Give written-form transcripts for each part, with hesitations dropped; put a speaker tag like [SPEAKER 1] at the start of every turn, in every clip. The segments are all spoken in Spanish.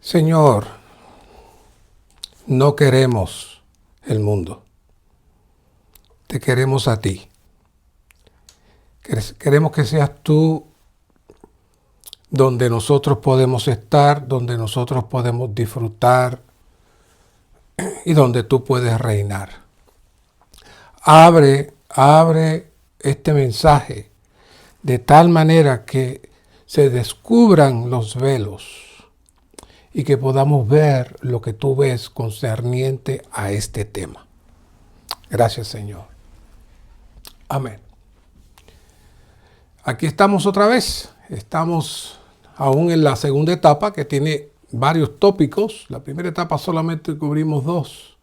[SPEAKER 1] Señor, no queremos el mundo. Te queremos a ti. Queremos que seas tú donde nosotros podemos estar, donde nosotros podemos disfrutar y donde tú puedes reinar. Abre este mensaje de tal manera que se descubran los velos y que podamos ver lo que tú ves concerniente a este tema. Gracias, Señor. Amén. Aquí estamos otra vez. Estamos aún en la segunda etapa, que tiene varios tópicos. La primera etapa solamente cubrimos dos.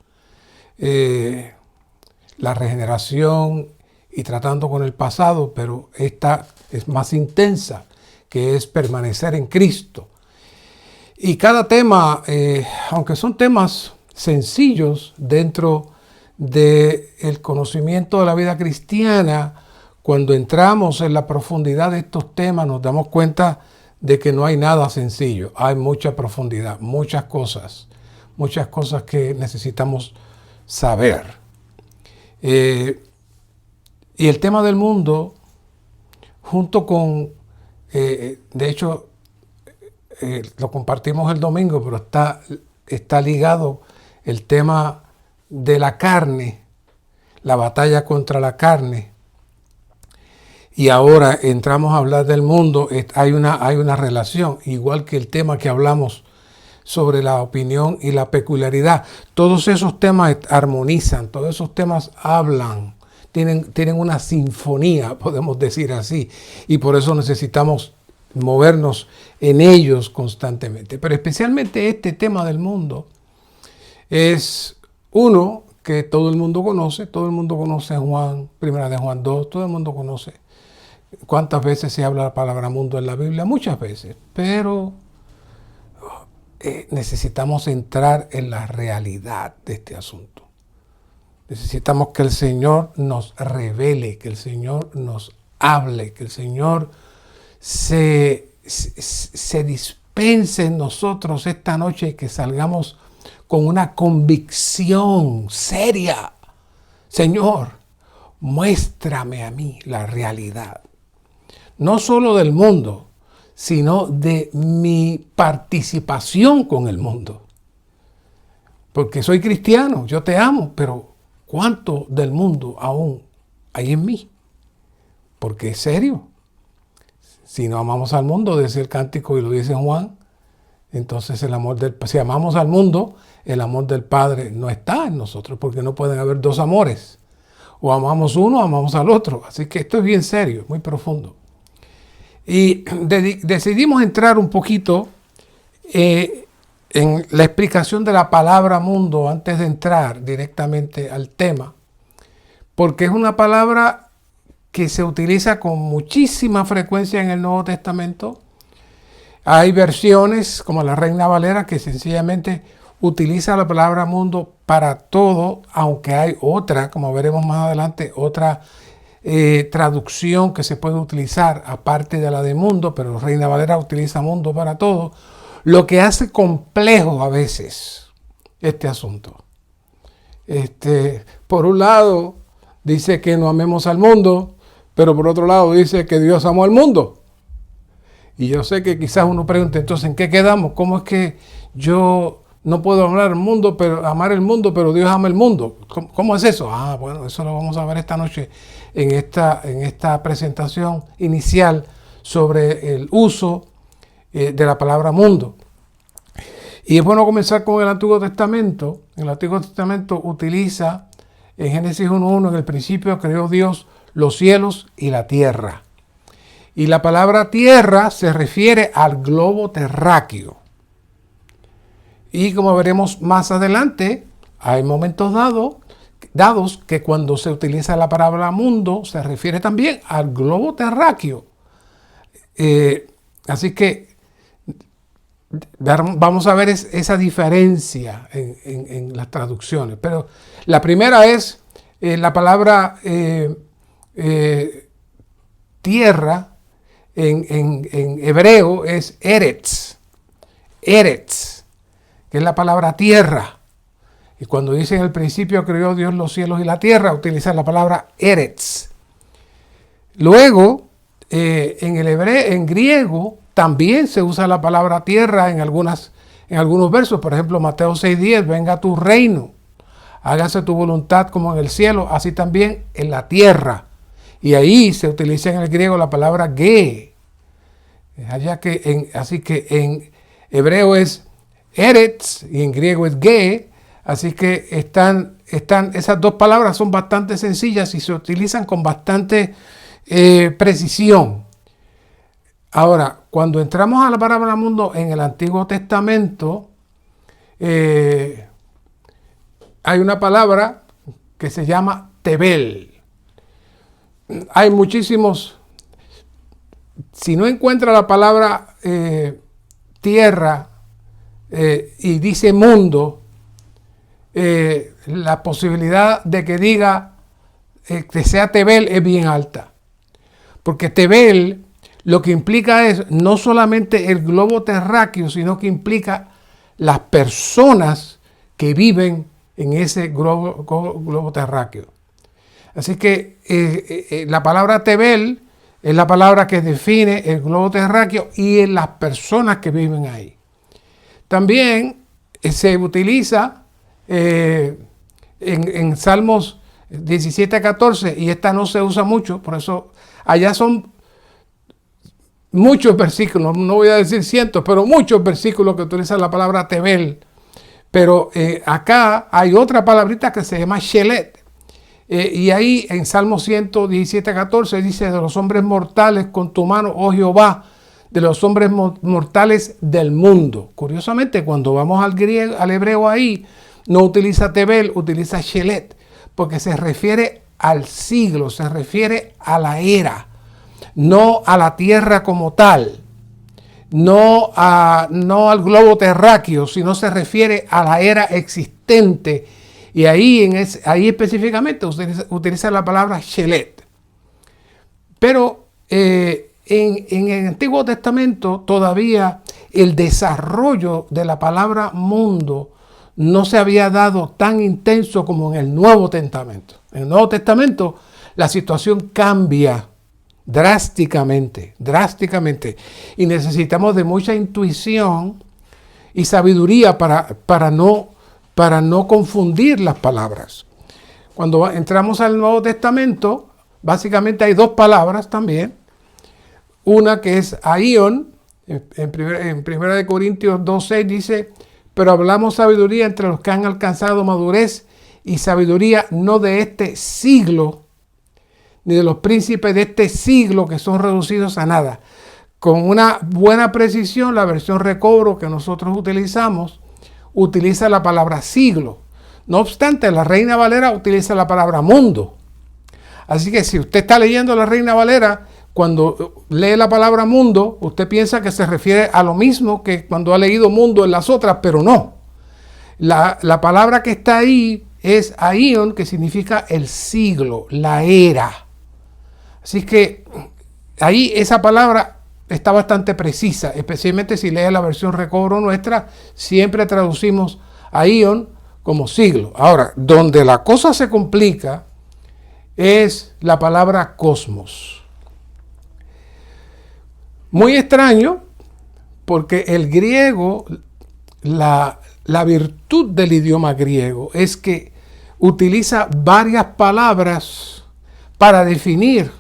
[SPEAKER 1] La regeneración y tratando con el pasado, pero esta es más intensa, que es permanecer en Cristo. Y cada tema, aunque son temas sencillos dentro del conocimiento de la vida cristiana, cuando entramos en la profundidad de estos temas nos damos cuenta de que no hay nada sencillo. Hay mucha profundidad, muchas cosas que necesitamos saber. Y el tema del mundo, junto con, de hecho, lo compartimos el domingo, pero está ligado el tema de la carne, la batalla contra la carne. Y ahora entramos a hablar del mundo, hay una relación, igual que el tema que hablamos sobre la opinión y la peculiaridad. Todos esos temas armonizan, todos esos temas hablan, tienen una sinfonía, podemos decir así, y por eso necesitamos movernos en ellos constantemente. Pero especialmente este tema del mundo es uno que todo el mundo conoce Juan, primera de Juan 2, todo el mundo conoce. ¿Cuántas veces se habla la palabra mundo en la Biblia? Muchas veces, pero necesitamos entrar en la realidad de este asunto. Necesitamos que el Señor nos revele, que el Señor nos hable, que el Señor se dispense en nosotros esta noche y que salgamos con una convicción seria. Señor, muéstrame a mí la realidad. No solo del mundo, sino de mi participación con el mundo. Porque soy cristiano, yo te amo, pero ¿cuánto del mundo aún hay en mí? Porque es serio. Si no amamos al mundo, dice el cántico y lo dice Juan, entonces si amamos al mundo, el amor del Padre no está en nosotros, porque no pueden haber dos amores. O amamos uno o amamos al otro. Así que esto es bien serio, muy profundo. Y decidimos entrar un poquito en la explicación de la palabra mundo antes de entrar directamente al tema, porque es una palabra que se utiliza con muchísima frecuencia en el Nuevo Testamento. Hay versiones como la Reina Valera que sencillamente utiliza la palabra mundo para todo, aunque hay otra, como veremos más adelante, otra traducción que se puede utilizar aparte de la de mundo, pero Reina Valera utiliza mundo para todo, lo que hace complejo a veces este asunto. Por un lado dice que no amemos al mundo, pero por otro lado dice que Dios amó al mundo. Y yo sé que quizás uno pregunte, entonces, ¿en qué quedamos? ¿Cómo es que yo no puedo amar el mundo, pero Dios ama el mundo? ¿Cómo es eso? Bueno, eso lo vamos a ver esta noche en esta presentación inicial sobre el uso de la palabra mundo. Y es bueno comenzar con el Antiguo Testamento. El Antiguo Testamento utiliza en Génesis 1:1, en el principio creó Dios los cielos y la tierra. Y la palabra tierra se refiere al globo terráqueo. Y como veremos más adelante, hay momentos dados que cuando se utiliza la palabra mundo se refiere también al globo terráqueo. Así que vamos a ver esa diferencia en las traducciones. Pero la primera es la palabra tierra en hebreo es Eretz. Eretz. que es la palabra tierra. Y cuando dice en el principio creó Dios los cielos y la tierra, utilizan la palabra eretz. Luego, en griego también se usa la palabra tierra en algunos versos. Por ejemplo, Mateo 6:10, venga tu reino, hágase tu voluntad como en el cielo, así también en la tierra. Y ahí se utiliza en el griego la palabra ge. Así que en hebreo es eretz y en griego es ge. Así que esas dos palabras son bastante sencillas y se utilizan con bastante precisión. Ahora, cuando entramos a la palabra mundo en el Antiguo Testamento, hay una palabra que se llama Tebel. Hay muchísimos. Si no encuentra la palabra tierra y dice mundo, la posibilidad de que diga que sea Tebel es bien alta. Porque Tebel lo que implica es no solamente el globo terráqueo, sino que implica las personas que viven en ese globo terráqueo. Así que la palabra Tebel es la palabra que define el globo terráqueo y en las personas que viven ahí. También se utiliza en Salmos 17-14, y esta no se usa mucho, por eso allá son muchos versículos, no voy a decir cientos, pero muchos versículos que utilizan la palabra Tebel. Pero acá hay otra palabrita que se llama Shelet. Y ahí en Salmo 117-14 dice: de los hombres mortales con tu mano, oh Jehová, de los hombres mortales del mundo. Curiosamente, cuando vamos al hebreo ahí, no utiliza Tebel, utiliza Shelet, porque se refiere al siglo, se refiere a la era, no a la tierra como tal, no al globo terráqueo, sino se refiere a la era existente. Y ahí específicamente utiliza la palabra Shelet. Pero en el Antiguo Testamento todavía el desarrollo de la palabra mundo no se había dado tan intenso como en el Nuevo Testamento. En el Nuevo Testamento la situación cambia drásticamente. Y necesitamos de mucha intuición y sabiduría para no confundir las palabras. Cuando entramos al Nuevo Testamento, básicamente hay dos palabras también. Una que es aion, en 1 Corintios 2:6 dice: pero hablamos sabiduría entre los que han alcanzado madurez, y sabiduría no de este siglo, ni de los príncipes de este siglo, que son reducidos a nada. Con una buena precisión, la versión Recobro que nosotros utilizamos utiliza la palabra siglo. No obstante, la Reina Valera utiliza la palabra mundo. Así que si usted está leyendo la Reina Valera, cuando lee la palabra mundo, usted piensa que se refiere a lo mismo que cuando ha leído mundo en las otras, pero no. La palabra que está ahí es aion, que significa el siglo, la era. Así que ahí esa palabra está bastante precisa, especialmente si lee la versión Recobro nuestra, siempre traducimos aion como siglo. Ahora, donde la cosa se complica es la palabra cosmos. Muy extraño, porque el griego, la virtud del idioma griego es que utiliza varias palabras para definir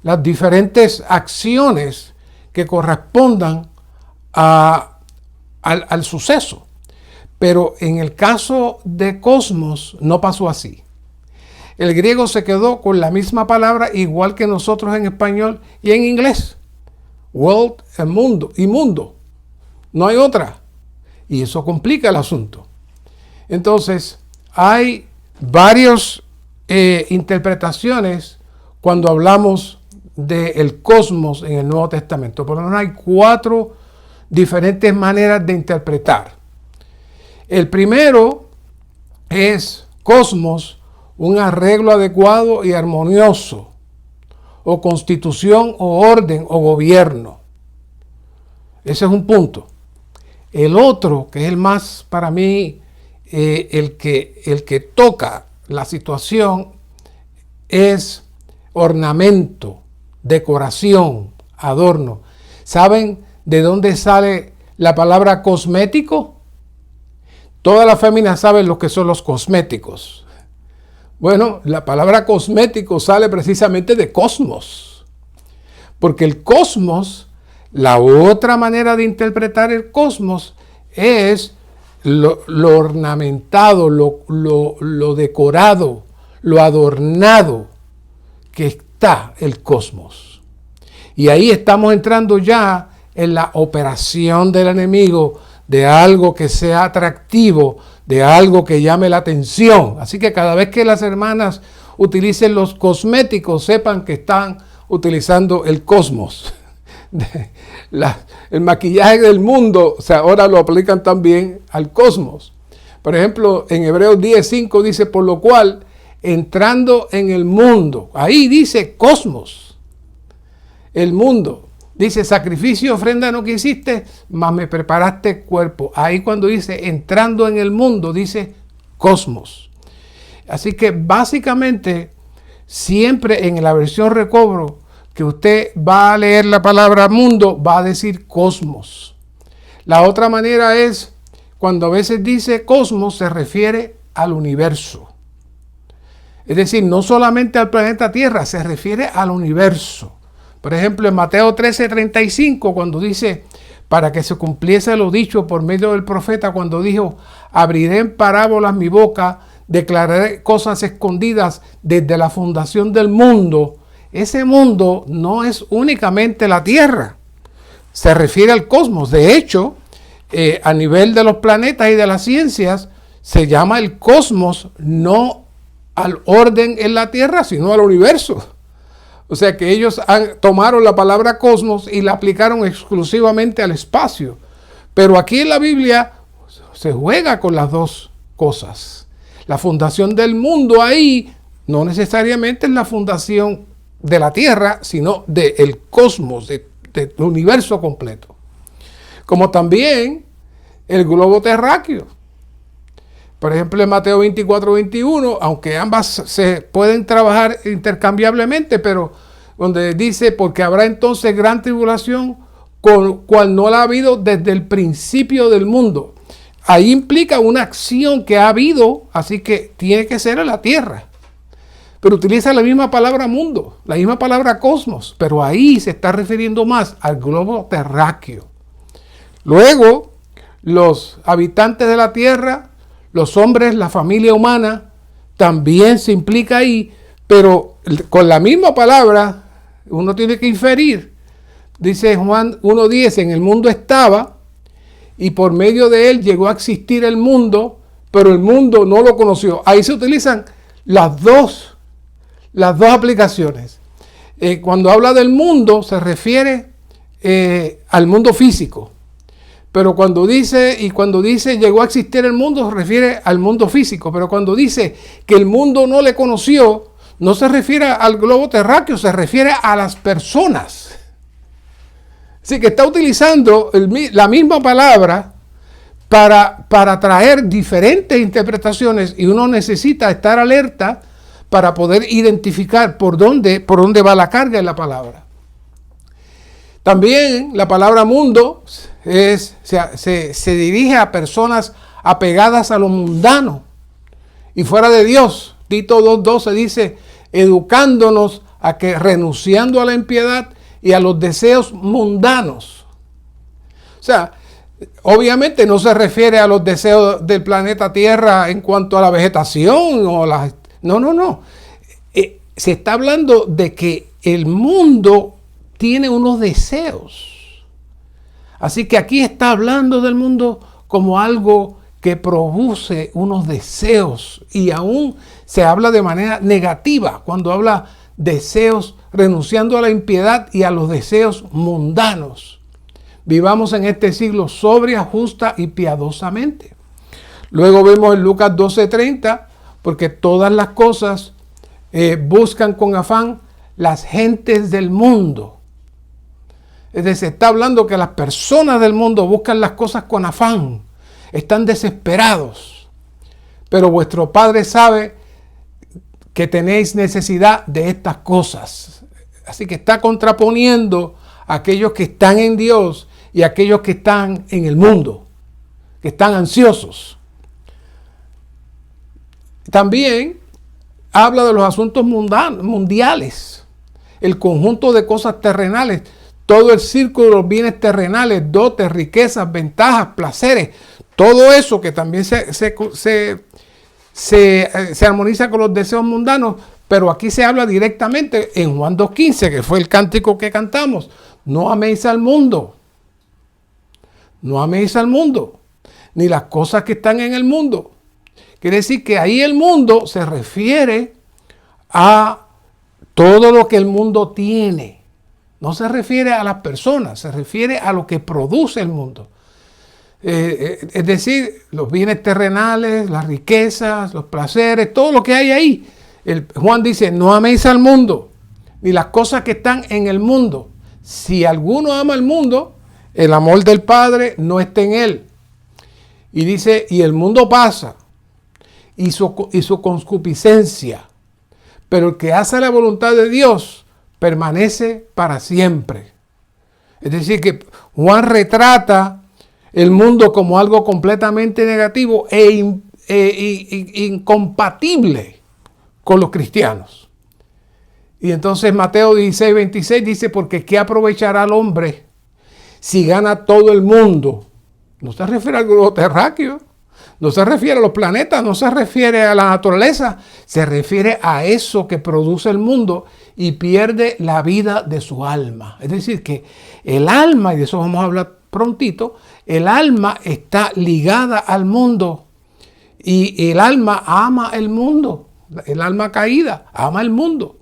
[SPEAKER 1] las diferentes acciones que correspondan al suceso. Pero en el caso de cosmos no pasó así. El griego se quedó con la misma palabra, igual que nosotros en español y en inglés. World, el mundo, y mundo. No hay otra. Y eso complica el asunto. Entonces, hay varias interpretaciones cuando hablamos del cosmos en el Nuevo Testamento. Por lo menos hay 4 diferentes maneras de interpretar. El primero es cosmos, un arreglo adecuado y armonioso, o constitución, o orden, o gobierno. Ese es un punto. El otro, que es el más para mí, el que toca la situación, es ornamento, decoración, adorno. ¿Saben de dónde sale la palabra cosmético? Todas las féminas saben lo que son los cosméticos. Bueno, la palabra cosmético sale precisamente de cosmos. Porque el cosmos, la otra manera de interpretar el cosmos es lo ornamentado, lo decorado, lo adornado que está el cosmos. Y ahí estamos entrando ya en la operación del enemigo de algo que sea atractivo, de algo que llame la atención. Así que cada vez que las hermanas utilicen los cosméticos, sepan que están utilizando el cosmos. El maquillaje del mundo, o sea, ahora lo aplican también al cosmos. Por ejemplo, en Hebreos 10:5 dice, por lo cual, entrando en el mundo, ahí dice cosmos, el mundo. Dice, sacrificio, ofrenda no quisiste, mas me preparaste cuerpo. Ahí cuando dice, entrando en el mundo, dice cosmos. Así que básicamente, siempre en la versión recobro, que usted va a leer la palabra mundo, va a decir cosmos. La otra manera es, cuando a veces dice cosmos, se refiere al universo. Es decir, no solamente al planeta Tierra, se refiere al universo. Por ejemplo, en Mateo 13:35, cuando dice, para que se cumpliese lo dicho por medio del profeta, cuando dijo, abriré en parábolas mi boca, declararé cosas escondidas desde la fundación del mundo. Ese mundo no es únicamente la Tierra, se refiere al cosmos. De hecho, a nivel de los planetas y de las ciencias, se llama el cosmos no al orden en la Tierra, sino al universo. O sea que ellos tomaron la palabra cosmos y la aplicaron exclusivamente al espacio. Pero aquí en la Biblia se juega con las dos cosas. La fundación del mundo ahí no necesariamente es la fundación de la Tierra, sino del cosmos, del universo completo. Como también el globo terráqueo. Por ejemplo, en Mateo 24:21, aunque ambas se pueden trabajar intercambiablemente, pero donde dice, porque habrá entonces gran tribulación, cual no la ha habido desde el principio del mundo. Ahí implica una acción que ha habido, así que tiene que ser en la tierra. Pero utiliza la misma palabra mundo, la misma palabra cosmos, pero ahí se está refiriendo más al globo terráqueo. Luego, los habitantes de la tierra, los hombres, la familia humana, también se implica ahí, pero con la misma palabra uno tiene que inferir. Dice Juan 1:10, en el mundo estaba y por medio de él llegó a existir el mundo, pero el mundo no lo conoció. Ahí se utilizan las dos aplicaciones. Cuando habla del mundo se refiere al mundo físico. Pero cuando dice llegó a existir el mundo, se refiere al mundo físico. Pero cuando dice que el mundo no le conoció, no se refiere al globo terráqueo, se refiere a las personas. Así que está utilizando la misma palabra para traer diferentes interpretaciones, y uno necesita estar alerta para poder identificar por dónde va la carga en la palabra. También la palabra mundo se dirige a personas apegadas a lo mundano y fuera de Dios. Tito 2:12 dice, educándonos a que renunciando a la impiedad y a los deseos mundanos. O sea, obviamente no se refiere a los deseos del planeta Tierra en cuanto a la vegetación o no. Se está hablando de que el mundo tiene unos deseos. Así que aquí está hablando del mundo como algo que produce unos deseos, y aún se habla de manera negativa cuando habla deseos, renunciando a la impiedad y a los deseos mundanos. Vivamos en este siglo sobria, justa y piadosamente. Luego vemos en Lucas 12:30, porque todas las cosas buscan con afán las gentes del mundo. Es decir, está hablando que las personas del mundo buscan las cosas con afán, están desesperados. Pero vuestro Padre sabe que tenéis necesidad de estas cosas. Así que está contraponiendo a aquellos que están en Dios y a aquellos que están en el mundo, que están ansiosos. También habla de los asuntos mundiales, el conjunto de cosas terrenales, todo el círculo de los bienes terrenales, dotes, riquezas, ventajas, placeres, todo eso que también se armoniza con los deseos mundanos, pero aquí se habla directamente en Juan 2:15, que fue el cántico que cantamos. No améis al mundo, no améis al mundo, ni las cosas que están en el mundo. Quiere decir que ahí el mundo se refiere a todo lo que el mundo tiene. No se refiere a las personas, se refiere a lo que produce el mundo. Es decir, los bienes terrenales, las riquezas, los placeres, todo lo que hay ahí. Juan dice, no améis al mundo, ni las cosas que están en el mundo. Si alguno ama el mundo, el amor del Padre no está en él. Y dice, y el mundo pasa, y su concupiscencia, pero el que hace la voluntad de Dios permanece para siempre. Es decir, que Juan retrata el mundo como algo completamente negativo e incompatible con los cristianos. Y entonces Mateo 16:26 dice, porque ¿qué aprovechará el hombre si gana todo el mundo? No se refiere al globo terráqueo, no se refiere a los planetas, no se refiere a la naturaleza, se refiere a eso que produce el mundo y pierde la vida de su alma. Es decir, que el alma, y de eso vamos a hablar prontito, el alma está ligada al mundo y el alma ama el mundo, el alma caída ama el mundo.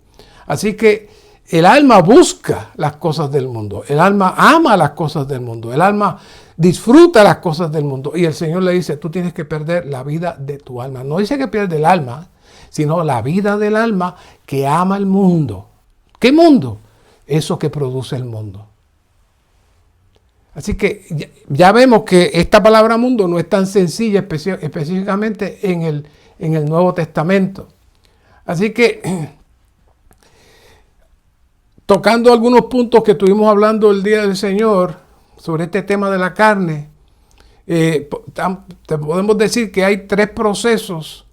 [SPEAKER 1] Así que el alma busca las cosas del mundo, el alma ama las cosas del mundo, el alma disfruta las cosas del mundo. Y el Señor le dice, tú tienes que perder la vida de tu alma. No dice que pierde el alma, sino la vida del alma que ama el mundo. ¿Qué mundo? Eso que produce el mundo. Así que ya vemos que esta palabra mundo no es tan sencilla específicamente en el Nuevo Testamento. Así que, tocando algunos puntos que estuvimos hablando el día del Señor sobre este tema de la carne, te podemos decir que hay 3 procesos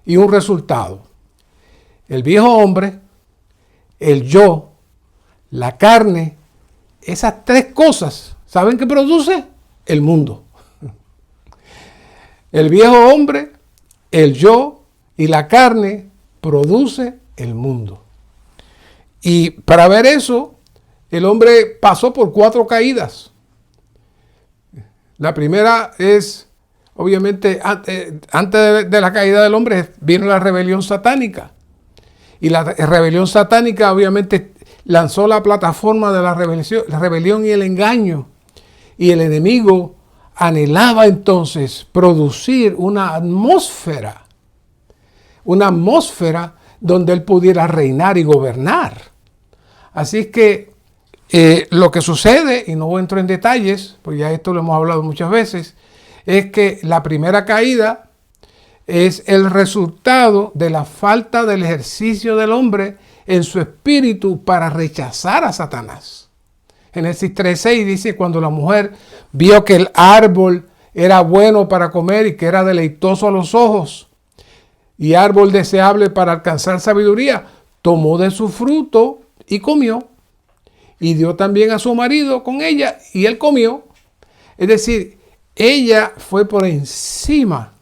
[SPEAKER 1] y un resultado. El viejo hombre, el yo, la carne, esas 3 cosas, ¿saben qué produce? El mundo. El viejo hombre, el yo y la carne produce el mundo. Y para ver eso, el hombre pasó por 4 caídas. La primera es, obviamente, antes de la caída del hombre, vino la rebelión satánica. Y la rebelión satánica, obviamente, lanzó la plataforma de la rebelión y el engaño. Y el enemigo anhelaba entonces producir una atmósfera donde él pudiera reinar y gobernar. Así es que lo que sucede, y no entro en detalles, pues ya esto lo hemos hablado muchas veces, es que la primera caída es el resultado de la falta del ejercicio del hombre en su espíritu para rechazar a Satanás. Génesis 3:6 dice, cuando la mujer vio que el árbol era bueno para comer y que era deleitoso a los ojos y árbol deseable para alcanzar sabiduría, tomó de su fruto y comió. Y dio también a su marido con ella y él comió. Es decir, ella fue por encima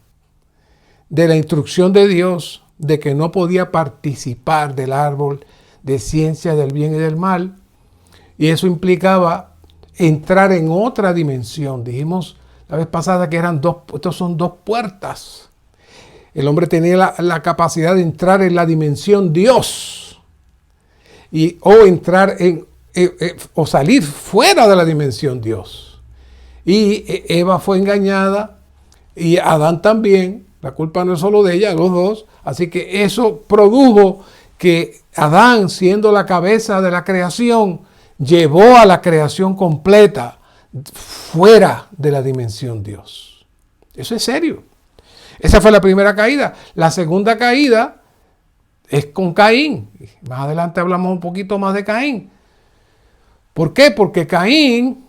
[SPEAKER 1] de la instrucción de Dios de que no podía participar del árbol de ciencia del bien y del mal. Y eso implicaba entrar en otra dimensión. Dijimos la vez pasada que estos son 2 puertas. El hombre tenía la capacidad de entrar en la dimensión Dios o entrar o salir fuera de la dimensión Dios. Y Eva fue engañada y Adán también. La culpa no es solo de ella, los dos. Así que eso produjo que Adán, siendo la cabeza de la creación, llevó a la creación completa fuera de la dimensión Dios. Eso es serio. Esa fue la primera caída. La segunda caída es con Caín. Más adelante hablamos un poquito más de Caín. ¿Por qué? Porque Caín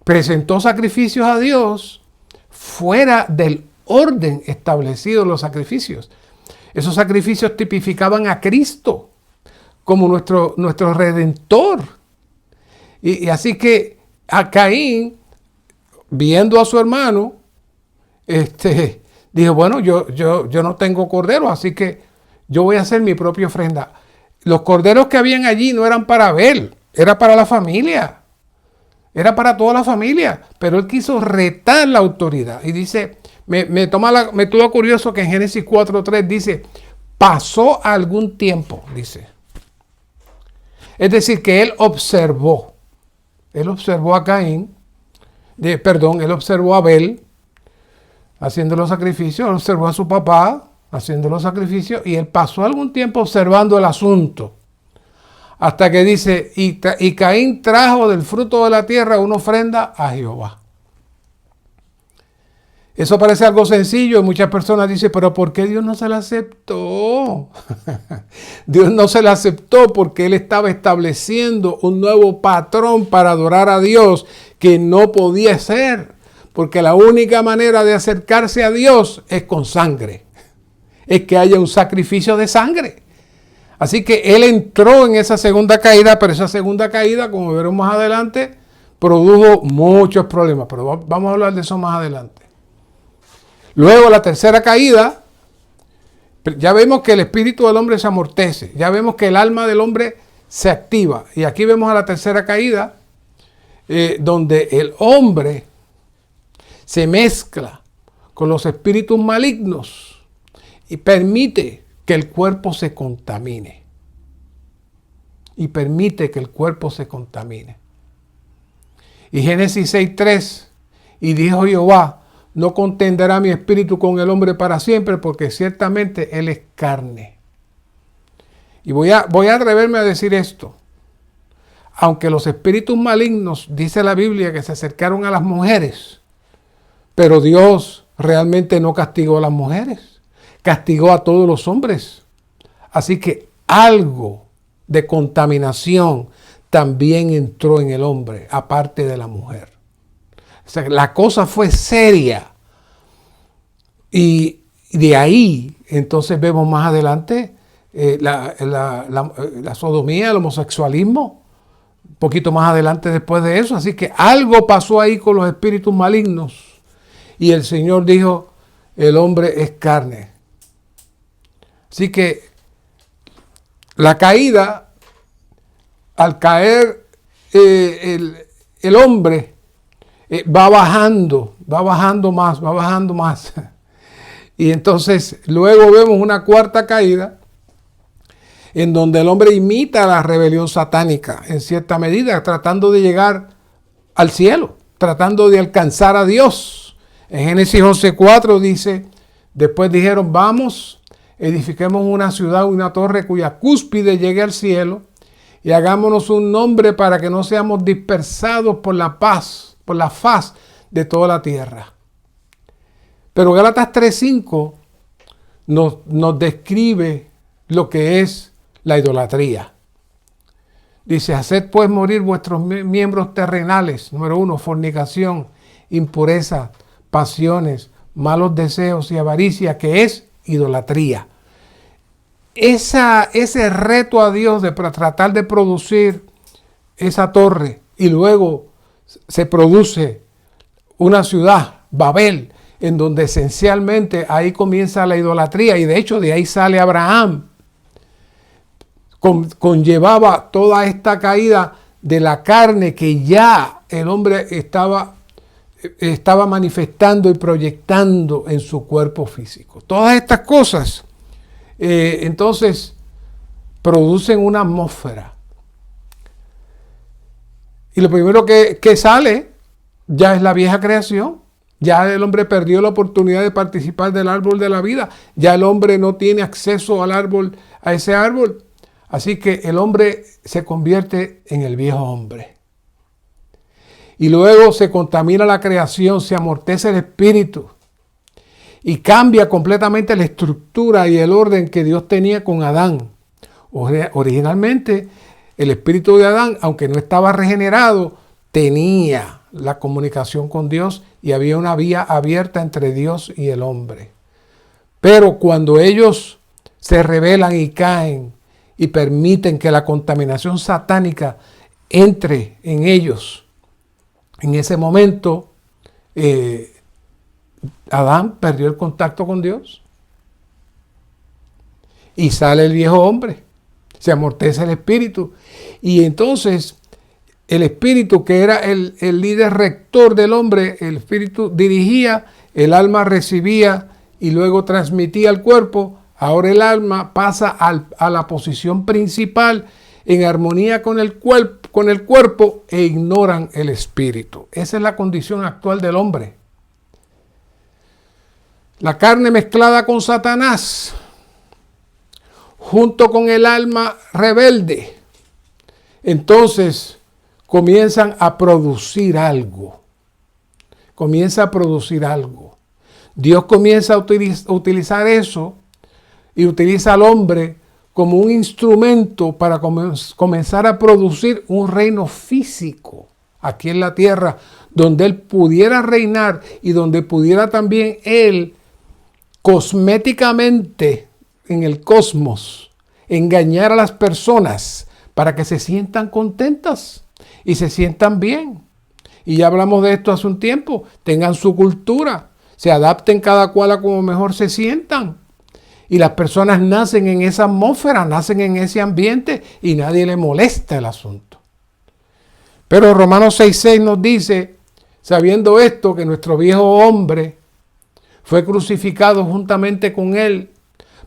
[SPEAKER 1] presentó sacrificios a Dios fuera del orden establecido en los sacrificios. Esos sacrificios tipificaban a Cristo como nuestro Redentor. Y así que a Caín, viendo a su hermano, dijo, bueno, yo no tengo cordero, así que yo voy a hacer mi propia ofrenda. Los corderos que habían allí no eran para Abel, era para la familia. Era para toda la familia, pero él quiso retar la autoridad. Y dice, me tuvo curioso que en Génesis 4:3 dice, pasó algún tiempo, dice. Es decir, que él observó a Caín, él observó a Abel haciendo los sacrificios, observó a su papá haciendo los sacrificios y él pasó algún tiempo observando el asunto. Hasta que dice, y Caín trajo del fruto de la tierra una ofrenda a Jehová. Eso parece algo sencillo y muchas personas dicen, pero ¿por qué Dios no se la aceptó? Dios no se la aceptó porque Él estaba estableciendo un nuevo patrón para adorar a Dios que no podía ser. Porque la única manera de acercarse a Dios es con sangre. Es que haya un sacrificio de sangre. Así que él entró en esa segunda caída, pero esa segunda caída, como veremos más adelante, produjo muchos problemas. Pero vamos a hablar de eso más adelante. Luego la tercera caída, ya vemos que el espíritu del hombre se amortece. Ya vemos que el alma del hombre se activa. Y aquí vemos a la tercera caída, donde el hombre se mezcla con los espíritus malignos y permite que el cuerpo se contamine. Y Génesis 6:3, y dijo Jehová, no contenderá mi espíritu con el hombre para siempre, porque ciertamente él es carne. Y voy a atreverme a decir esto. Aunque los espíritus malignos, dice la Biblia, que se acercaron a las mujeres, pero Dios realmente no castigó a las mujeres. Castigó a todos los hombres. Así que algo de contaminación también entró en el hombre, aparte de la mujer. O sea, la cosa fue seria. Y de ahí, entonces vemos más adelante la sodomía, el homosexualismo. Un poquito más adelante después de eso. Así que algo pasó ahí con los espíritus malignos. Y el Señor dijo, el hombre es carne. Así que la caída, al caer el hombre, va bajando más. Y entonces luego vemos una cuarta caída en donde el hombre imita la rebelión satánica en cierta medida, tratando de llegar al cielo, tratando de alcanzar a Dios. En Génesis 11:4 dice, después dijeron, vamos, edifiquemos una ciudad, una torre cuya cúspide llegue al cielo y hagámonos un nombre para que no seamos dispersados por la faz de toda la tierra. Pero Gálatas 3:5 nos describe lo que es la idolatría. Dice, haced pues morir vuestros miembros terrenales. Número 1, fornicación, impureza, pasiones, malos deseos y avaricia, que es idolatría. Ese reto a Dios de tratar de producir esa torre y luego se produce una ciudad, Babel, en donde esencialmente ahí comienza la idolatría y de hecho de ahí sale Abraham. Conllevaba toda esta caída de la carne que ya el hombre estaba manifestando y proyectando en su cuerpo físico. Todas estas cosas entonces producen una atmósfera. Y lo primero que sale ya es la vieja creación. Ya el hombre perdió la oportunidad de participar del árbol de la vida. Ya el hombre no tiene acceso al árbol, a ese árbol. Así que el hombre se convierte en el viejo hombre. Y luego se contamina la creación, se amortece el espíritu y cambia completamente la estructura y el orden que Dios tenía con Adán. Originalmente, el espíritu de Adán, aunque no estaba regenerado, tenía la comunicación con Dios y había una vía abierta entre Dios y el hombre. Pero cuando ellos se rebelan y caen y permiten que la contaminación satánica entre en ellos, en ese momento Adán perdió el contacto con Dios y sale el viejo hombre, se amortece el espíritu y entonces el espíritu, que era el líder rector del hombre, el espíritu dirigía, el alma recibía y luego transmitía al cuerpo. Ahora el alma pasa a la posición principal en armonía con el cuerpo e ignoran el espíritu. Esa es la condición actual del hombre. La carne mezclada con Satanás, junto con el alma rebelde, entonces comienzan a producir algo. Comienza a producir algo. Dios comienza a utilizar eso y utiliza al hombre como un instrumento para comenzar a producir un reino físico aquí en la tierra, donde él pudiera reinar y donde pudiera también él cosméticamente en el cosmos engañar a las personas para que se sientan contentas y se sientan bien. Y ya hablamos de esto hace un tiempo. Tengan su cultura, se adapten cada cual a como mejor se sientan. Y las personas nacen en esa atmósfera, nacen en ese ambiente y nadie le molesta el asunto. Pero Romanos 6:6 nos dice, sabiendo esto, que nuestro viejo hombre fue crucificado juntamente con él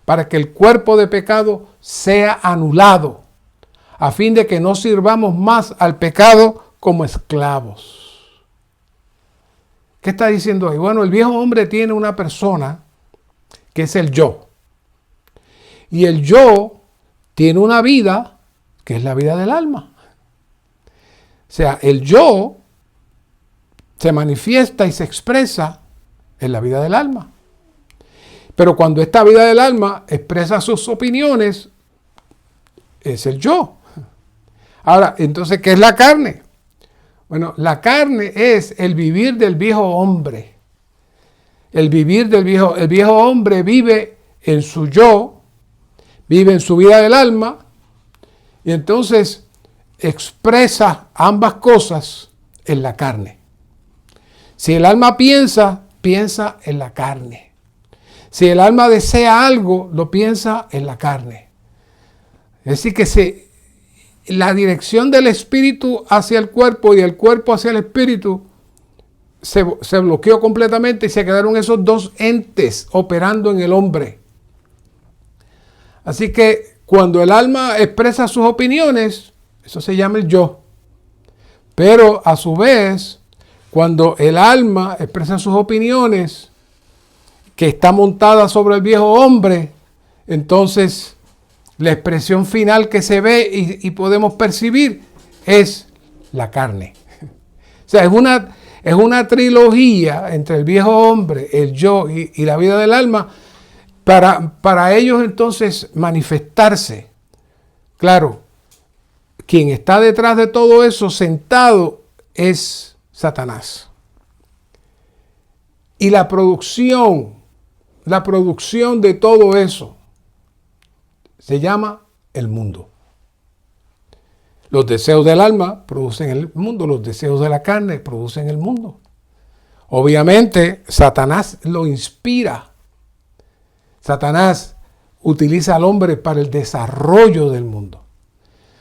[SPEAKER 1] para que el cuerpo de pecado sea anulado, a fin de que no sirvamos más al pecado como esclavos. ¿Qué está diciendo ahí? Bueno, el viejo hombre tiene una persona que es el yo. Y el yo tiene una vida que es la vida del alma. O sea, el yo se manifiesta y se expresa en la vida del alma. Pero cuando esta vida del alma expresa sus opiniones, es el yo. Ahora, entonces, ¿qué es la carne? Bueno, la carne es el vivir del viejo hombre. El viejo hombre vive en su yo, vive en su vida del alma, y entonces expresa ambas cosas en la carne. Si el alma piensa en la carne. Si el alma desea algo, lo piensa en la carne. Es decir, que la dirección del espíritu hacia el cuerpo y del cuerpo hacia el espíritu se bloqueó completamente y se quedaron esos dos entes operando en el hombre. Así que cuando el alma expresa sus opiniones, eso se llama el yo. Pero a su vez, cuando el alma expresa sus opiniones, que está montada sobre el viejo hombre, entonces la expresión final que se ve y podemos percibir es la carne. O sea, es una trilogía entre el viejo hombre, el yo y la vida del alma, para ellos entonces manifestarse. Claro, quien está detrás de todo eso sentado es Satanás. Y la producción de todo eso se llama el mundo. Los deseos del alma producen el mundo, los deseos de la carne producen el mundo. Obviamente, Satanás lo inspira. Satanás utiliza al hombre para el desarrollo del mundo.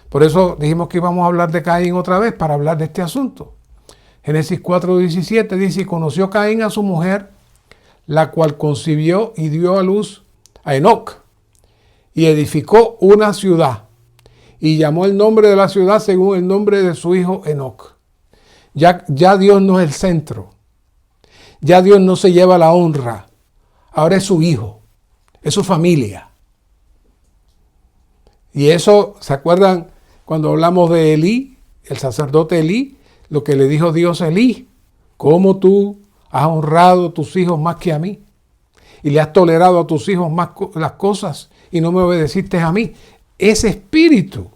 [SPEAKER 1] Por eso dijimos que íbamos a hablar de Caín otra vez para hablar de este asunto. Génesis 4:17 dice, y conoció Caín a su mujer, la cual concibió y dio a luz a Enoc, y edificó una ciudad, y llamó el nombre de la ciudad según el nombre de su hijo Enoc. Ya Dios no es el centro. Ya Dios no se lleva la honra. Ahora es su hijo, es su familia. Y eso, ¿se acuerdan cuando hablamos de Elí, el sacerdote Elí? Lo que le dijo Dios a Elí: ¿cómo tú has honrado a tus hijos más que a mí? Y le has tolerado a tus hijos más las cosas y no me obedeciste a mí. Ese espíritu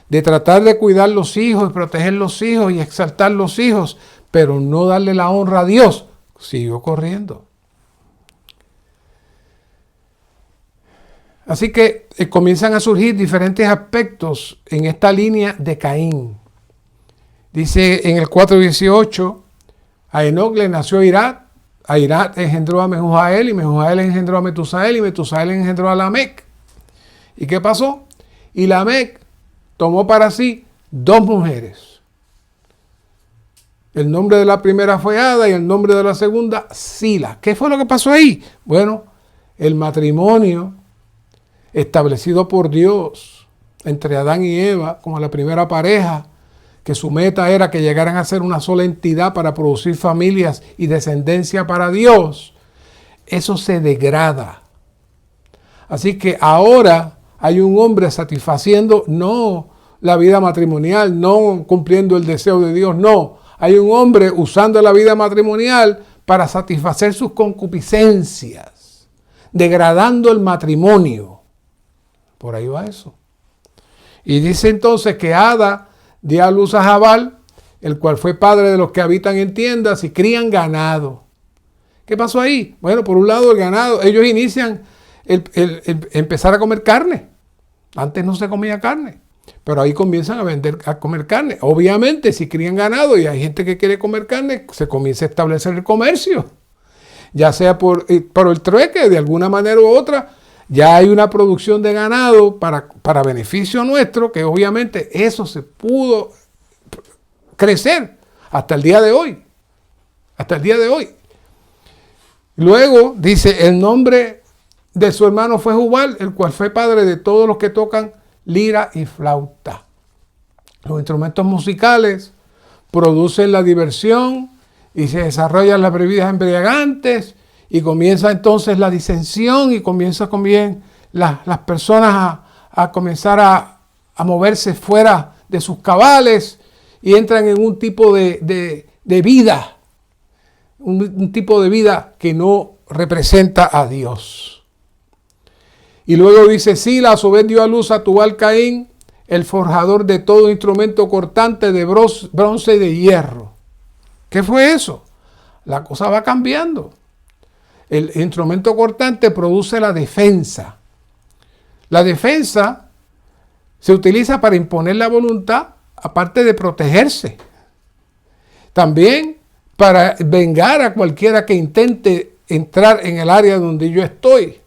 [SPEAKER 1] de tratar de cuidar los hijos y proteger los hijos y exaltar los hijos, pero no darle la honra a Dios, siguió corriendo. Así que comienzan a surgir diferentes aspectos en esta línea de Caín. Dice en el 4:18, a Enoc le nació Irad, a Irad engendró a Mehujael, y Mehujael engendró a Metusael, y Metusael engendró a Lamec. ¿Y qué pasó? Y Lamec tomó para sí 2 mujeres. El nombre de la primera fue Ada y el nombre de la segunda Sila. ¿Qué fue lo que pasó ahí? Bueno, el matrimonio establecido por Dios entre Adán y Eva como la primera pareja, que su meta era que llegaran a ser una sola entidad para producir familias y descendencia para Dios, eso se degrada. Así que ahora hay un hombre satisfaciendo no la vida matrimonial, no cumpliendo el deseo de Dios, no. Hay un hombre usando la vida matrimonial para satisfacer sus concupiscencias, degradando el matrimonio. Por ahí va eso. Y dice entonces que Ada dio a luz a Jabal, el cual fue padre de los que habitan en tiendas y crían ganado. ¿Qué pasó ahí? Bueno, por un lado el ganado, ellos inician el empezar a comer carne. Antes no se comía carne, pero ahí comienzan a comer carne. Obviamente, si crían ganado y hay gente que quiere comer carne, se comienza a establecer el comercio. Ya sea por el trueque, de alguna manera u otra, ya hay una producción de ganado para beneficio nuestro, que obviamente eso se pudo crecer hasta el día de hoy. Hasta el día de hoy. Luego dice, el nombre de su hermano fue Jubal, el cual fue padre de todos los que tocan lira y flauta. Los instrumentos musicales producen la diversión y se desarrollan las bebidas embriagantes y comienza entonces la disensión y comienza también las personas a comenzar a moverse fuera de sus cabales y entran en un tipo de vida, un tipo de vida que no representa a Dios. Y luego dice, Sila a su vez dio a luz a Tubal Caín, el forjador de todo instrumento cortante de bronce y de hierro. ¿Qué fue eso? La cosa va cambiando. El instrumento cortante produce la defensa. La defensa se utiliza para imponer la voluntad, aparte de protegerse. También para vengar a cualquiera que intente entrar en el área donde yo estoy.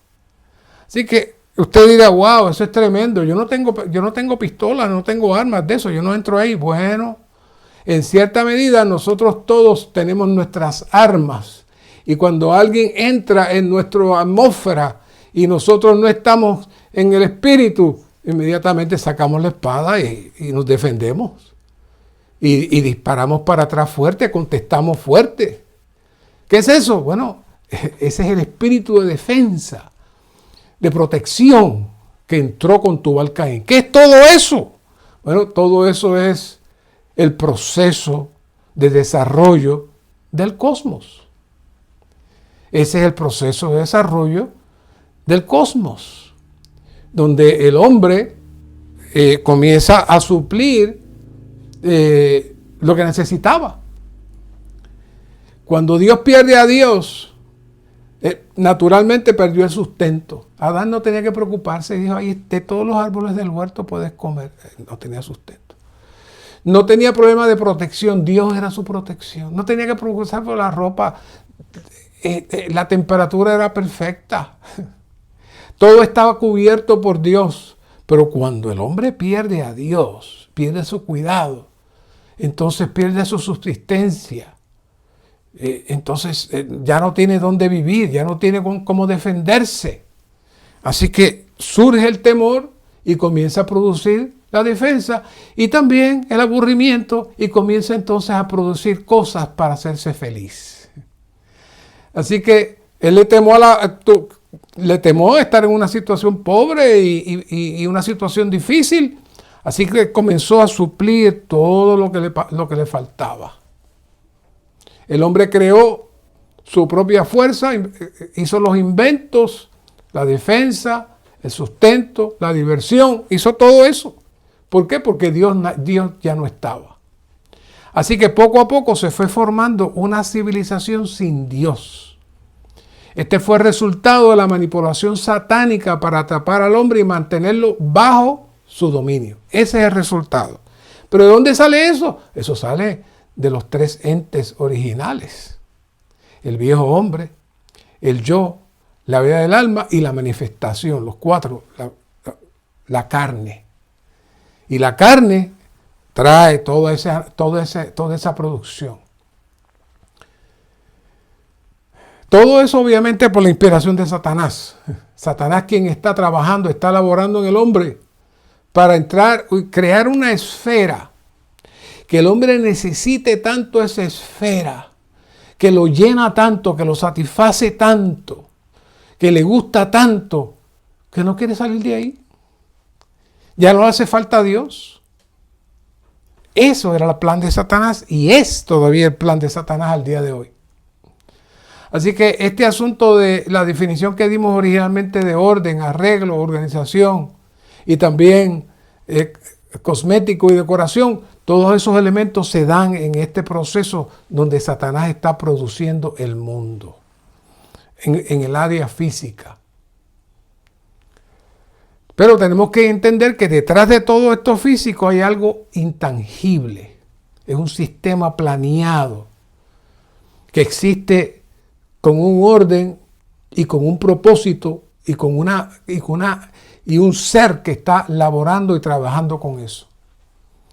[SPEAKER 1] Así que usted dirá, wow, eso es tremendo. Yo no tengo pistolas, no tengo armas de eso, yo no entro ahí. Bueno, en cierta medida nosotros todos tenemos nuestras armas. Y cuando alguien entra en nuestra atmósfera y nosotros no estamos en el espíritu, inmediatamente sacamos la espada y nos defendemos. Y disparamos para atrás fuerte, contestamos fuerte. ¿Qué es eso? Bueno, ese es el espíritu de defensa, de protección que entró con Tubal Caín. ¿Qué es todo eso? Bueno, todo eso es el proceso de desarrollo del cosmos. Ese es el proceso de desarrollo del cosmos, donde el hombre comienza a suplir lo que necesitaba. Cuando Dios pierde a Dios, naturalmente perdió el sustento. Adán no tenía que preocuparse, dijo, ahí de todos los árboles del huerto puedes comer. No tenía sustento. No tenía problema de protección, Dios era su protección. No tenía que preocuparse por la ropa, la temperatura era perfecta. Todo estaba cubierto por Dios. Pero cuando el hombre pierde a Dios, pierde su cuidado, entonces pierde su subsistencia. Entonces ya no tiene dónde vivir, ya no tiene cómo defenderse. Así que surge el temor y comienza a producir la defensa y también el aburrimiento y comienza entonces a producir cosas para hacerse feliz. Así que él le temió le temó estar en una situación pobre y una situación difícil. Así que comenzó a suplir todo lo que le faltaba. El hombre creó su propia fuerza, hizo los inventos, la defensa, el sustento, la diversión, hizo todo eso. ¿Por qué? Porque Dios ya no estaba. Así que poco a poco se fue formando una civilización sin Dios. Este fue el resultado de la manipulación satánica para atrapar al hombre y mantenerlo bajo su dominio. Ese es el resultado. ¿Pero de dónde sale eso? Eso sale de los tres entes originales. El viejo hombre, el yo, la vida del alma y la manifestación, los cuatro, la carne. Y la carne trae toda esa producción. Todo eso obviamente por la inspiración de Satanás. Satanás, quien está trabajando, está laborando en el hombre para entrar y crear una esfera. Que el hombre necesite tanto esa esfera, que lo llena tanto, que lo satisface tanto, que le gusta tanto, que no quiere salir de ahí. Ya no hace falta a Dios. Eso era el plan de Satanás y es todavía el plan de Satanás al día de hoy. Así que este asunto de la definición que dimos originalmente de orden, arreglo, organización y también cosmético y decoración, todos esos elementos se dan en este proceso donde Satanás está produciendo el mundo, en el área física. Pero tenemos que entender que detrás de todo esto físico hay algo intangible. Es un sistema planeado que existe con un orden y con un propósito y un ser que está laborando y trabajando con eso.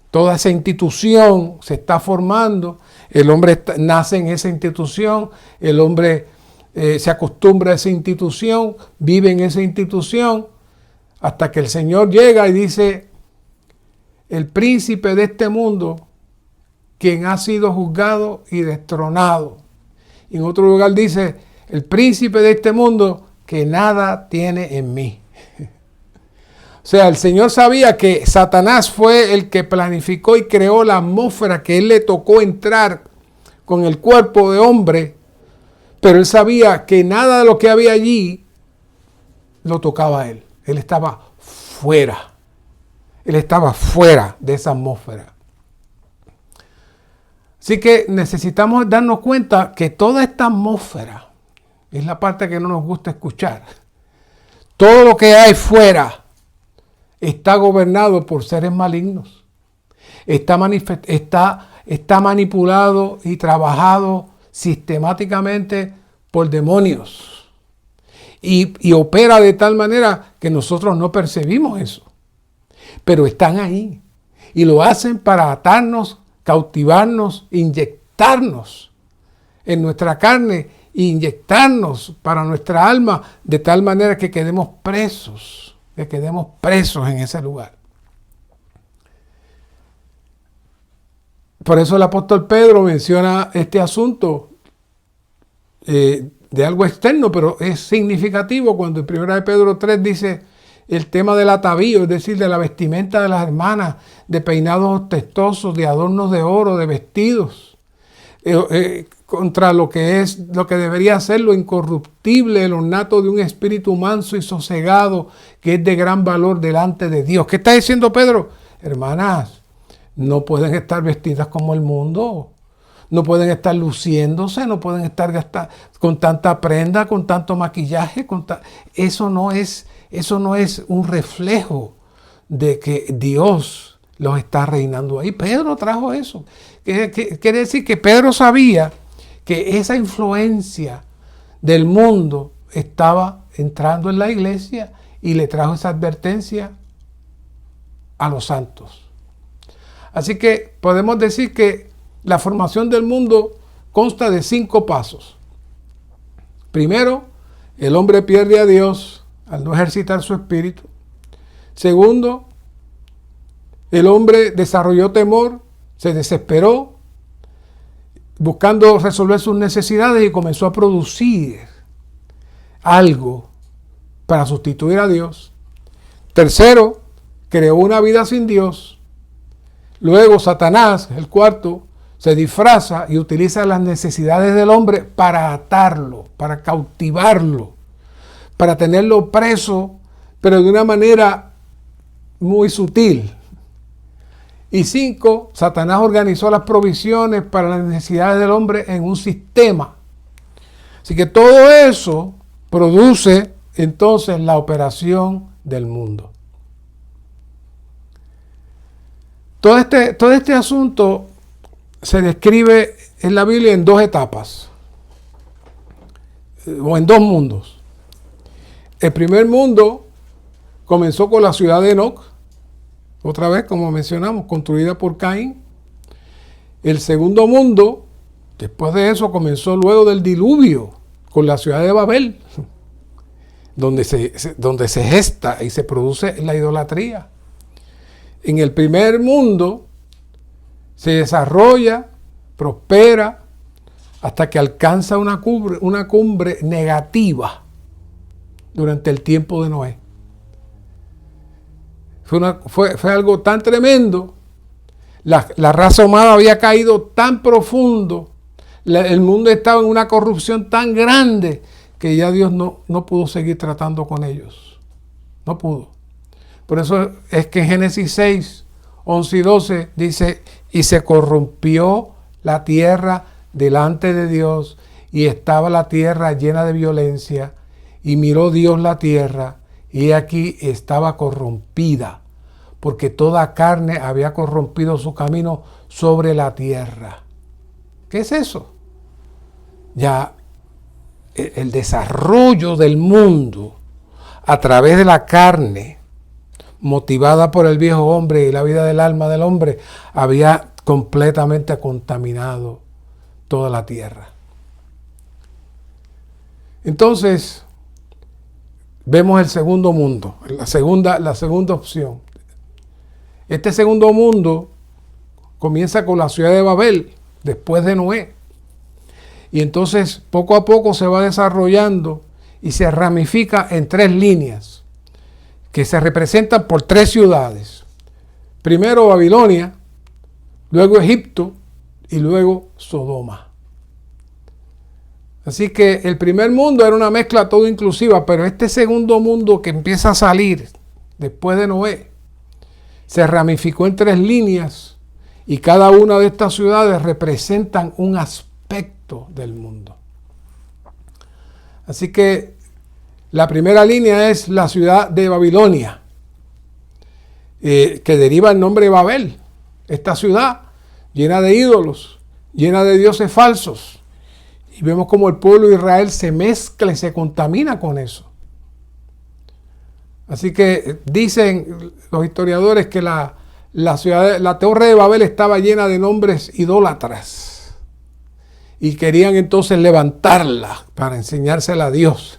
[SPEAKER 1] Toda esa institución se está formando, el hombre nace en esa institución, el hombre se acostumbra a esa institución, vive en esa institución, hasta que el Señor llega y dice, el príncipe de este mundo, quien ha sido juzgado y destronado. Y en otro lugar dice, el príncipe de este mundo, que nada tiene en mí. O sea, el Señor sabía que Satanás fue el que planificó y creó la atmósfera que él le tocó entrar con el cuerpo de hombre, pero él sabía que nada de lo que había allí lo tocaba a él. Él estaba fuera. Él estaba fuera de esa atmósfera. Así que necesitamos darnos cuenta que toda esta atmósfera, es la parte que no nos gusta escuchar, todo lo que hay fuera está gobernado por seres malignos. Está manipulado y trabajado sistemáticamente por demonios. Y opera de tal manera que nosotros no percibimos eso. Pero están ahí. Y lo hacen para atarnos, cautivarnos, inyectarnos en nuestra carne, inyectarnos para nuestra alma, de tal manera que quedemos presos en ese lugar. Por eso el apóstol Pedro menciona este asunto de algo externo, pero es significativo cuando en 1 Pedro 3 dice el tema del atavío, es decir, de la vestimenta de las hermanas, de peinados ostentosos, de adornos de oro, de vestidos, contra lo que debería ser lo incorruptible, el ornato de un espíritu manso y sosegado, que es de gran valor delante de Dios. ¿Qué está diciendo Pedro? Hermanas, no pueden estar vestidas como el mundo. No pueden estar luciéndose, no pueden estar con tanta prenda, con tanto maquillaje. Eso no es un reflejo de que Dios los está reinando ahí. Pedro trajo eso. Quiere decir que Pedro sabía que esa influencia del mundo estaba entrando en la iglesia y le trajo esa advertencia a los santos. Así que podemos decir que la formación del mundo consta de 5 pasos. Primero, el hombre pierde a Dios al no ejercitar su espíritu. Segundo, el hombre desarrolló temor, se desesperó, buscando resolver sus necesidades y comenzó a producir algo para sustituir a Dios. Tercero, creó una vida sin Dios. Luego Satanás, el cuarto, se disfraza y utiliza las necesidades del hombre para atarlo, para cautivarlo, para tenerlo preso, pero de una manera muy sutil. Y 5, Satanás organizó las provisiones para las necesidades del hombre en un sistema. Así que todo eso produce entonces la operación del mundo. Todo este asunto se describe en la Biblia en 2 etapas, o en 2 mundos. El primer mundo comenzó con la ciudad de Enoc, otra vez, como mencionamos, construida por Caín. El segundo mundo, después de eso, comenzó luego del diluvio, con la ciudad de Babel, donde se gesta y se produce la idolatría. En el primer mundo se desarrolla, prospera, hasta que alcanza una cumbre negativa durante el tiempo de Noé. Fue algo tan tremendo. La raza humana había caído tan profundo. El mundo estaba en una corrupción tan grande que ya Dios no pudo seguir tratando con ellos. No pudo. Por eso es que en Génesis 6, 11 y 12 dice, y se corrompió la tierra delante de Dios, y estaba la tierra llena de violencia, y miró Dios la tierra, y aquí estaba corrompida, porque toda carne había corrompido su camino sobre la tierra. ¿Qué es eso? Ya el desarrollo del mundo a través de la carne, motivada por el viejo hombre y la vida del alma del hombre, había completamente contaminado toda la tierra. Entonces, vemos el segundo mundo, la segunda opción. Este segundo mundo comienza con la ciudad de Babel, después de Noé. Y entonces, poco a poco se va desarrollando y se ramifica en 3 líneas, que se representan por 3 ciudades. Primero Babilonia, luego Egipto y luego Sodoma. Así que el primer mundo era una mezcla todo inclusiva, pero este segundo mundo que empieza a salir después de Noé se ramificó en 3 líneas, y cada una de estas ciudades representan un aspecto del mundo. Así que la primera línea es la ciudad de Babilonia, que deriva el nombre de Babel. Esta ciudad llena de ídolos, llena de dioses falsos. Y vemos cómo el pueblo de Israel se mezcla y se contamina con eso. Así que dicen los historiadores que la torre de Babel estaba llena de nombres idólatras. Y querían entonces levantarla para enseñársela a Dios.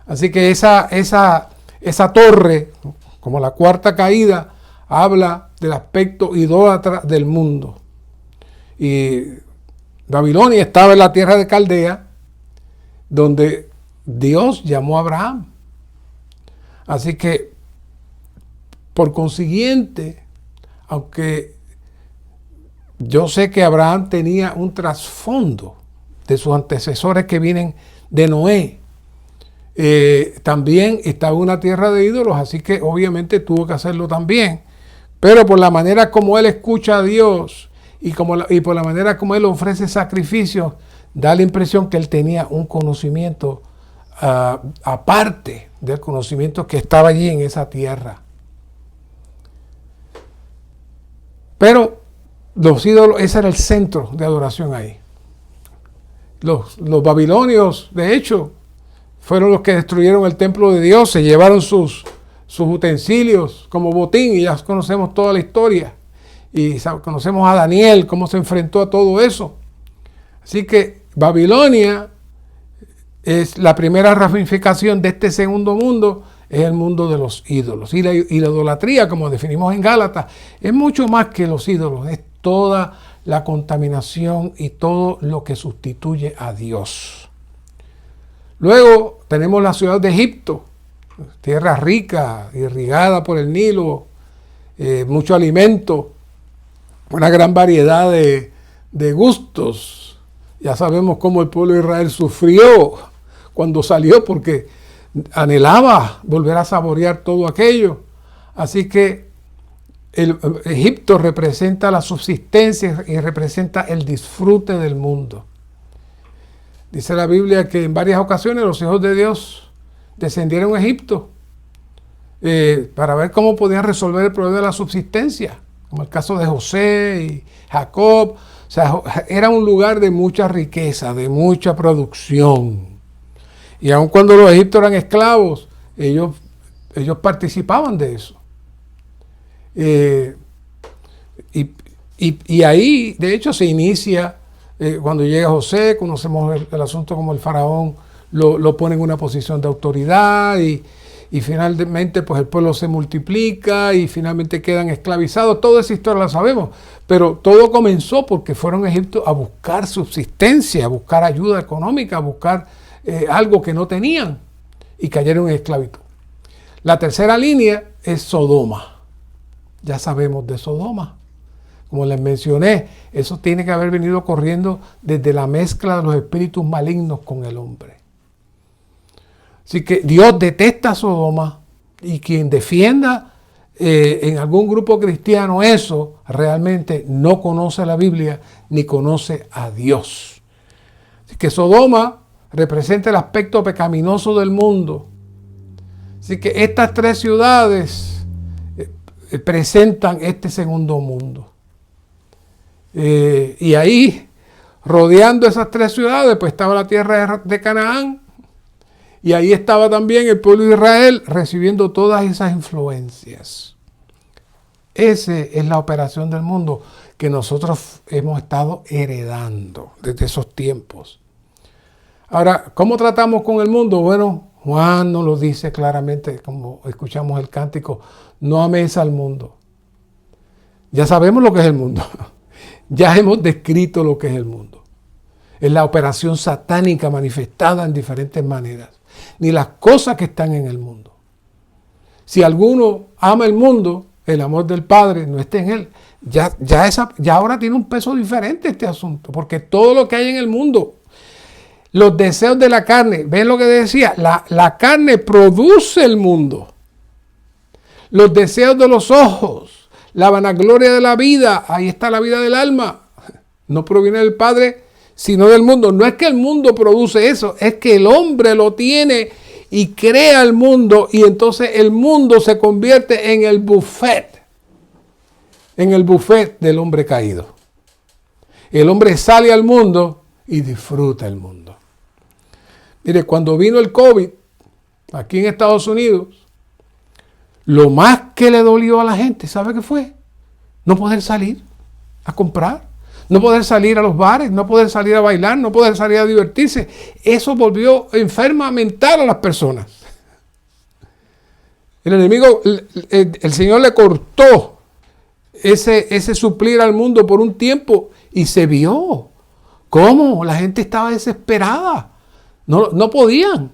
[SPEAKER 1] Así que esa torre, como la cuarta caída, habla del aspecto idólatra del mundo. Y Babilonia estaba en la tierra de Caldea, donde Dios llamó a Abraham. Así que, por consiguiente, aunque yo sé que Abraham tenía un trasfondo de sus antecesores que vienen de Noé, también estaba en una tierra de ídolos, así que obviamente tuvo que hacerlo también. Pero por la manera como él escucha a Dios y por la manera como él ofrece sacrificios, da la impresión que él tenía un conocimiento aparte del conocimiento que estaba allí en esa tierra. Pero los ídolos, ese era el centro de adoración ahí. Los babilonios, de hecho, fueron los que destruyeron el templo de Dios, se llevaron sus utensilios como botín, y ya conocemos toda la historia. Y conocemos a Daniel, cómo se enfrentó a todo eso. Así que Babilonia es la primera ramificación de este segundo mundo, es el mundo de los ídolos. Y la idolatría, como definimos en Gálatas, es mucho más que los ídolos, es toda la contaminación y todo lo que sustituye a Dios. Luego tenemos la ciudad de Egipto, tierra rica, irrigada por el Nilo, mucho alimento, una gran variedad de gustos. Ya sabemos cómo el pueblo de Israel sufrió cuando salió porque anhelaba volver a saborear todo aquello. Así que Egipto representa la subsistencia y representa el disfrute del mundo. Dice la Biblia que en varias ocasiones los hijos de Dios descendieron a Egipto para ver cómo podían resolver el problema de la subsistencia, como el caso de José y Jacob. O sea, era un lugar de mucha riqueza, de mucha producción. Y aun cuando los egipcios eran esclavos, ellos participaban de eso. Y ahí, de hecho, se inicia, cuando llega José, conocemos el asunto como el faraón lo pone en una posición de autoridad y finalmente pues el pueblo se multiplica y finalmente quedan esclavizados. Toda esa historia la sabemos, pero todo comenzó porque fueron a Egipto a buscar subsistencia, a buscar ayuda económica, a buscar algo que no tenían y cayeron en esclavitud. La tercera línea es Sodoma. Ya sabemos de Sodoma. Como les mencioné, eso tiene que haber venido corriendo desde la mezcla de los espíritus malignos con el hombre. Así que Dios detesta Sodoma y quien defienda en algún grupo cristiano eso, realmente no conoce la Biblia ni conoce a Dios. Así que Sodoma representa el aspecto pecaminoso del mundo. Así que estas tres ciudades presentan este segundo mundo. Y ahí, rodeando esas tres ciudades, pues estaba la tierra de Canaán. Y ahí estaba también el pueblo de Israel recibiendo todas esas influencias. Esa es la operación del mundo que nosotros hemos estado heredando desde esos tiempos. Ahora, ¿cómo tratamos con el mundo? Bueno, Juan nos lo dice claramente, como escuchamos el cántico, no améis al mundo. Ya sabemos lo que es el mundo. Ya hemos descrito lo que es el mundo. Es la operación satánica manifestada en diferentes maneras. Ni las cosas que están en el mundo. Si alguno ama el mundo, el amor del Padre no está en él. Ya ahora tiene un peso diferente este asunto, porque todo lo que hay en el mundo, los deseos de la carne, ¿ven lo que decía? La carne produce el mundo. Los deseos de los ojos, la vanagloria de la vida, ahí está la vida del alma. No proviene del Padre, sino del mundo. No es que el mundo produce eso, es que el hombre lo tiene y crea el mundo y entonces el mundo se convierte en el buffet del hombre caído. El hombre sale al mundo y disfruta el mundo. Mire, cuando vino el COVID aquí en Estados Unidos, lo más que le dolió a la gente, ¿sabe qué fue? No poder salir a comprar. No poder salir a los bares, no poder salir a bailar, no poder salir a divertirse. Eso volvió enferma mental a las personas. El enemigo, el Señor le cortó ese suplir al mundo por un tiempo y se vio cómo la gente estaba desesperada. No podían.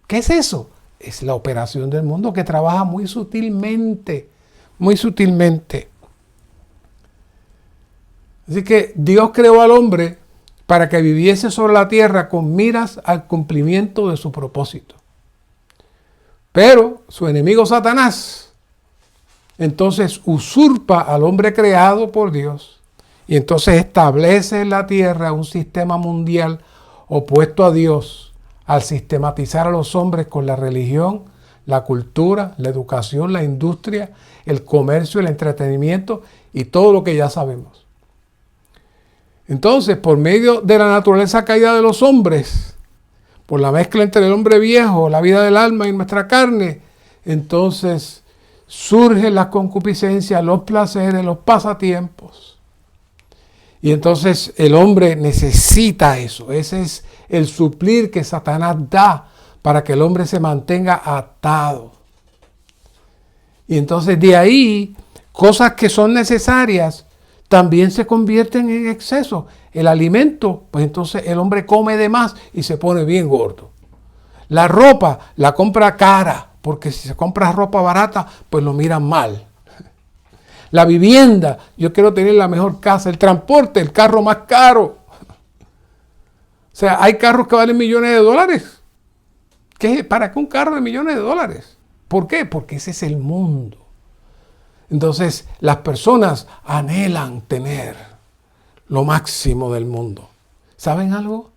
[SPEAKER 1] ¿Qué es eso? Es la operación del mundo que trabaja muy sutilmente, muy sutilmente. Así que Dios creó al hombre para que viviese sobre la tierra con miras al cumplimiento de su propósito. Pero su enemigo Satanás entonces usurpa al hombre creado por Dios y entonces establece en la tierra un sistema mundial opuesto a Dios al sistematizar a los hombres con la religión, la cultura, la educación, la industria, el comercio, el entretenimiento y todo lo que ya sabemos. Entonces, por medio de la naturaleza caída de los hombres, por la mezcla entre el hombre viejo, la vida del alma y nuestra carne, entonces surgen las concupiscencias, los placeres, los pasatiempos. Y entonces el hombre necesita eso. Ese es el suplir que Satanás da para que el hombre se mantenga atado. Y entonces de ahí, cosas que son necesarias, también se convierten en exceso. El alimento, pues entonces el hombre come de más y se pone bien gordo. La ropa la compra cara, porque si se compra ropa barata, pues lo miran mal. La vivienda, yo quiero tener la mejor casa. El transporte, el carro más caro. O sea, hay carros que valen millones de dólares. ¿Para qué un carro de millones de dólares? ¿Por qué? Porque ese es el mundo. Entonces, las personas anhelan tener lo máximo del mundo. ¿Saben algo?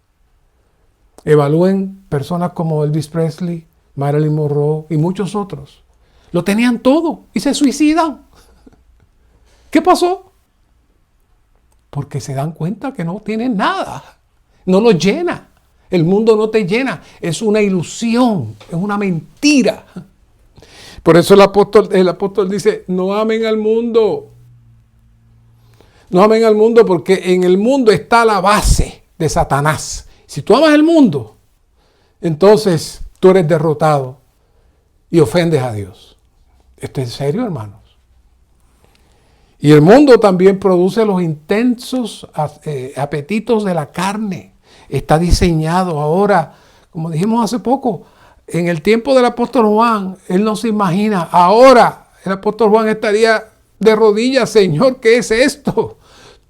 [SPEAKER 1] Evalúen personas como Elvis Presley, Marilyn Monroe y muchos otros. Lo tenían todo y se suicidan. ¿Qué pasó? Porque se dan cuenta que no tienen nada. No los llena. El mundo no te llena. Es una ilusión. Es una mentira. Por eso el apóstol dice, no amen al mundo. No amen al mundo porque en el mundo está la base de Satanás. Si tú amas el mundo, entonces tú eres derrotado y ofendes a Dios. ¿Esto es serio, hermanos? Y el mundo también produce los intensos apetitos de la carne. Está diseñado ahora, como dijimos hace poco, en el tiempo del apóstol Juan, él no se imagina. Ahora el apóstol Juan estaría de rodillas, Señor, ¿qué es esto?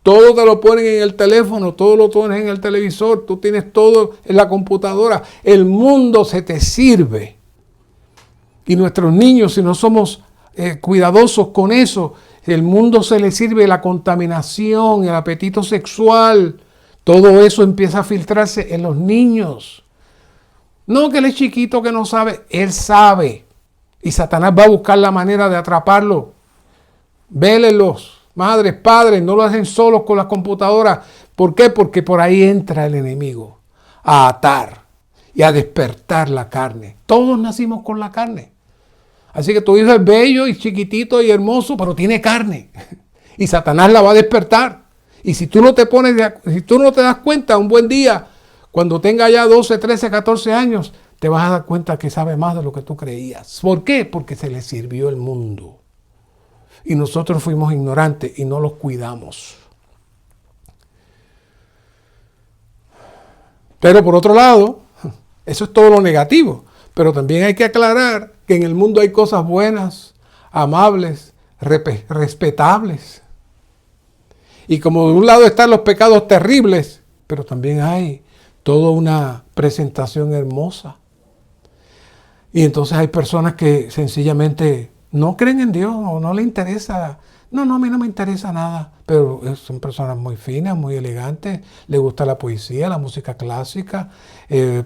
[SPEAKER 1] Todo te lo ponen en el teléfono, todo lo pones en el televisor, tú tienes todo en la computadora. El mundo se te sirve. Y nuestros niños, si no somos cuidadosos con eso, el mundo se le sirve la contaminación, el apetito sexual. Todo eso empieza a filtrarse en los niños. No que él es chiquito que no sabe, él sabe. Y Satanás va a buscar la manera de atraparlo. Vélenlos, madres, padres, no lo hacen solos con las computadoras. ¿Por qué? Porque por ahí entra el enemigo a atar y a despertar la carne. Todos nacimos con la carne. Así que tu hijo es bello y chiquitito y hermoso, pero tiene carne. Y Satanás la va a despertar. Y si tú no te das cuenta, un buen día, cuando tenga ya 12, 13, 14 años, te vas a dar cuenta que sabe más de lo que tú creías. ¿Por qué? Porque se le sirvió el mundo. Y nosotros fuimos ignorantes y no los cuidamos. Pero por otro lado, eso es todo lo negativo. Pero también hay que aclarar que en el mundo hay cosas buenas, amables, respetables. Y como de un lado están los pecados terribles, pero también hay toda una presentación hermosa. Y entonces hay personas que sencillamente no creen en Dios o no les interesa. No, a mí no me interesa nada. Pero son personas muy finas, muy elegantes. Les gusta la poesía, la música clásica,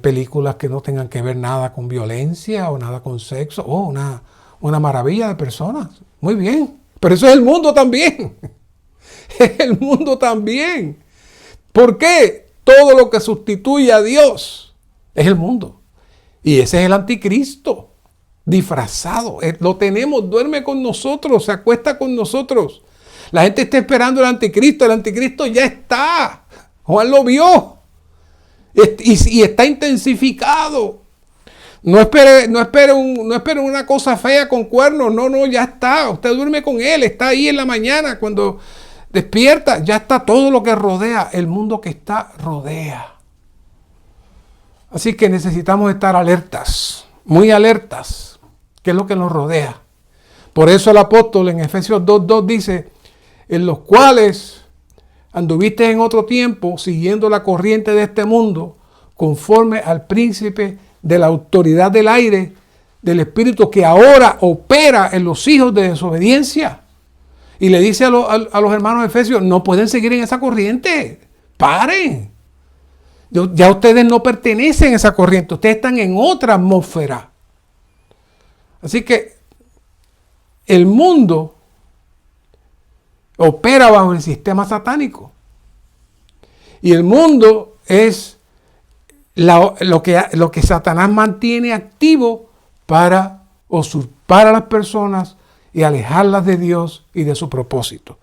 [SPEAKER 1] películas que no tengan que ver nada con violencia o nada con sexo. Oh, una maravilla de personas. Muy bien. Pero eso es el mundo también. Es el mundo también. ¿Por qué? Todo lo que sustituye a Dios es el mundo. Y ese es el anticristo disfrazado. Lo tenemos, duerme con nosotros, se acuesta con nosotros. La gente está esperando el anticristo ya está. Juan lo vio. Y está intensificado. No espere una cosa fea con cuernos. No, ya está. Usted duerme con él, está ahí en la mañana cuando despierta, ya está todo lo que rodea, el mundo que rodea. Así que necesitamos estar alertas, muy alertas, que es lo que nos rodea. Por eso el apóstol en Efesios 2:2 dice, en los cuales anduviste en otro tiempo siguiendo la corriente de este mundo, conforme al príncipe de la autoridad del aire, del espíritu que ahora opera en los hijos de desobediencia. Y le dice a los hermanos efesios, no pueden seguir en esa corriente. Paren. Ya ustedes no pertenecen a esa corriente. Ustedes están en otra atmósfera. Así que el mundo opera bajo el sistema satánico. Y el mundo es lo que Satanás mantiene activo para usurpar a las personas y alejarlas de Dios y de su propósito.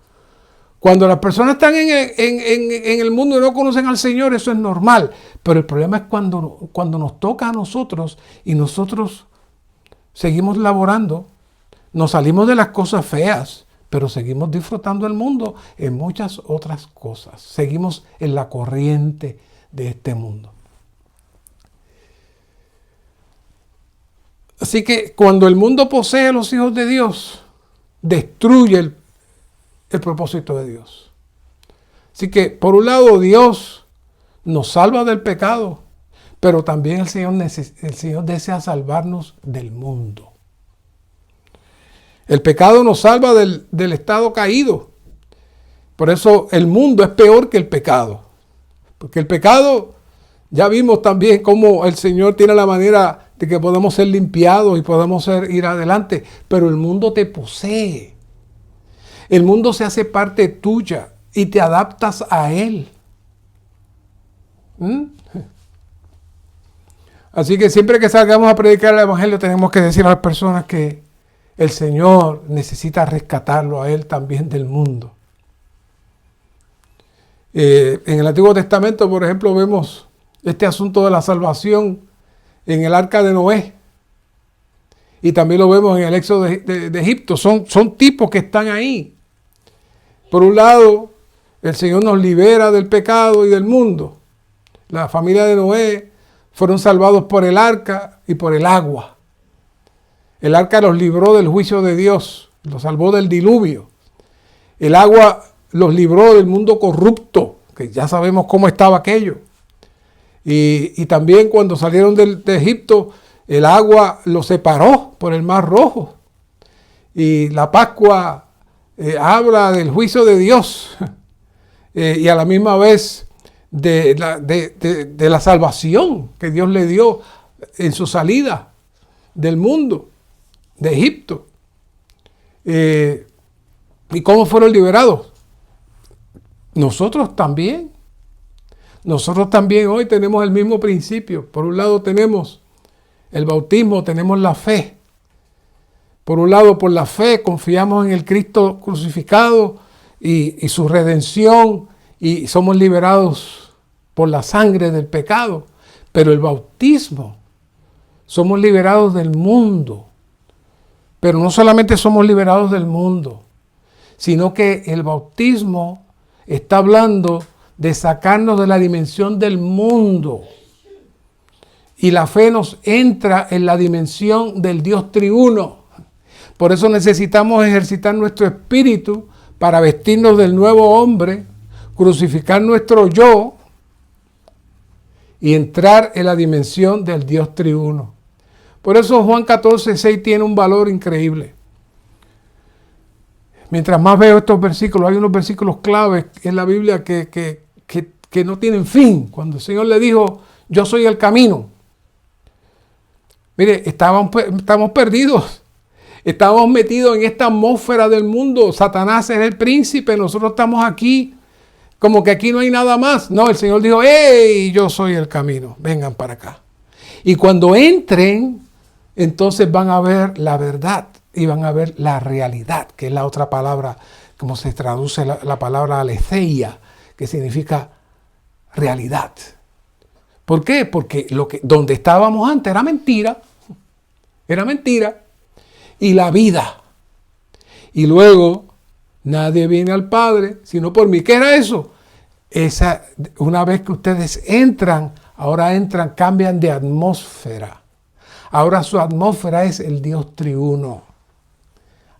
[SPEAKER 1] Cuando las personas están en el mundo y no conocen al Señor, eso es normal. Pero el problema es cuando nos toca a nosotros y nosotros seguimos laborando, nos salimos de las cosas feas, pero seguimos disfrutando el mundo en muchas otras cosas. Seguimos en la corriente de este mundo. Así que cuando el mundo posee a los hijos de Dios, destruye el propósito de Dios. Así que, por un lado, Dios nos salva del pecado, pero también el Señor desea salvarnos del mundo. El pecado nos salva del estado caído. Por eso el mundo es peor que el pecado. Porque el pecado, ya vimos también cómo el Señor tiene la manera de que podemos ser limpiados y podemos ir adelante. Pero el mundo te posee. El mundo se hace parte tuya y te adaptas a él. Así que siempre que salgamos a predicar el Evangelio tenemos que decir a las personas que el Señor necesita rescatarlo a él también del mundo. En el Antiguo Testamento, por ejemplo, vemos este asunto de la salvación en el arca de Noé. Y también lo vemos en el éxodo de Egipto. Son tipos que están ahí. Por un lado, el Señor nos libera del pecado y del mundo. La familia de Noé fueron salvados por el arca y por el agua. El arca los libró del juicio de Dios, los salvó del diluvio. El agua los libró del mundo corrupto, que ya sabemos cómo estaba aquello. Y también cuando salieron de Egipto, el agua los separó por el Mar Rojo. Y la Pascua habla del juicio de Dios y a la misma vez de la salvación que Dios le dio en su salida del mundo, de Egipto. ¿Y cómo fueron liberados? Nosotros también hoy tenemos el mismo principio. Por un lado tenemos el bautismo, tenemos la fe. Por un lado, por la fe, confiamos en el Cristo crucificado y su redención y somos liberados por la sangre del pecado. Pero el bautismo, somos liberados del mundo. Pero no solamente somos liberados del mundo, sino que el bautismo está hablando de sacarnos de la dimensión del mundo. Y la fe nos entra en la dimensión del Dios triuno. Por eso necesitamos ejercitar nuestro espíritu para vestirnos del nuevo hombre, crucificar nuestro yo y entrar en la dimensión del Dios triuno. Por eso Juan 14:6 tiene un valor increíble. Mientras más veo estos versículos, hay unos versículos claves en la Biblia que no tienen fin. Cuando el Señor le dijo, yo soy el camino. Mire, estamos perdidos. Estamos metidos en esta atmósfera del mundo. Satanás es el príncipe. Nosotros estamos aquí como que aquí no hay nada más. No, el Señor dijo, ¡hey! Yo soy el camino. Vengan para acá. Y cuando entren, entonces van a ver la verdad y van a ver la realidad, que es la otra palabra, como se traduce la palabra aletheia, que significa realidad. ¿Por qué? Porque donde estábamos antes era mentira. Era mentira. Y la vida. Y luego, nadie viene al Padre, sino por mí. ¿Qué era eso? Una vez que ustedes entran, cambian de atmósfera. Ahora su atmósfera es el Dios triuno.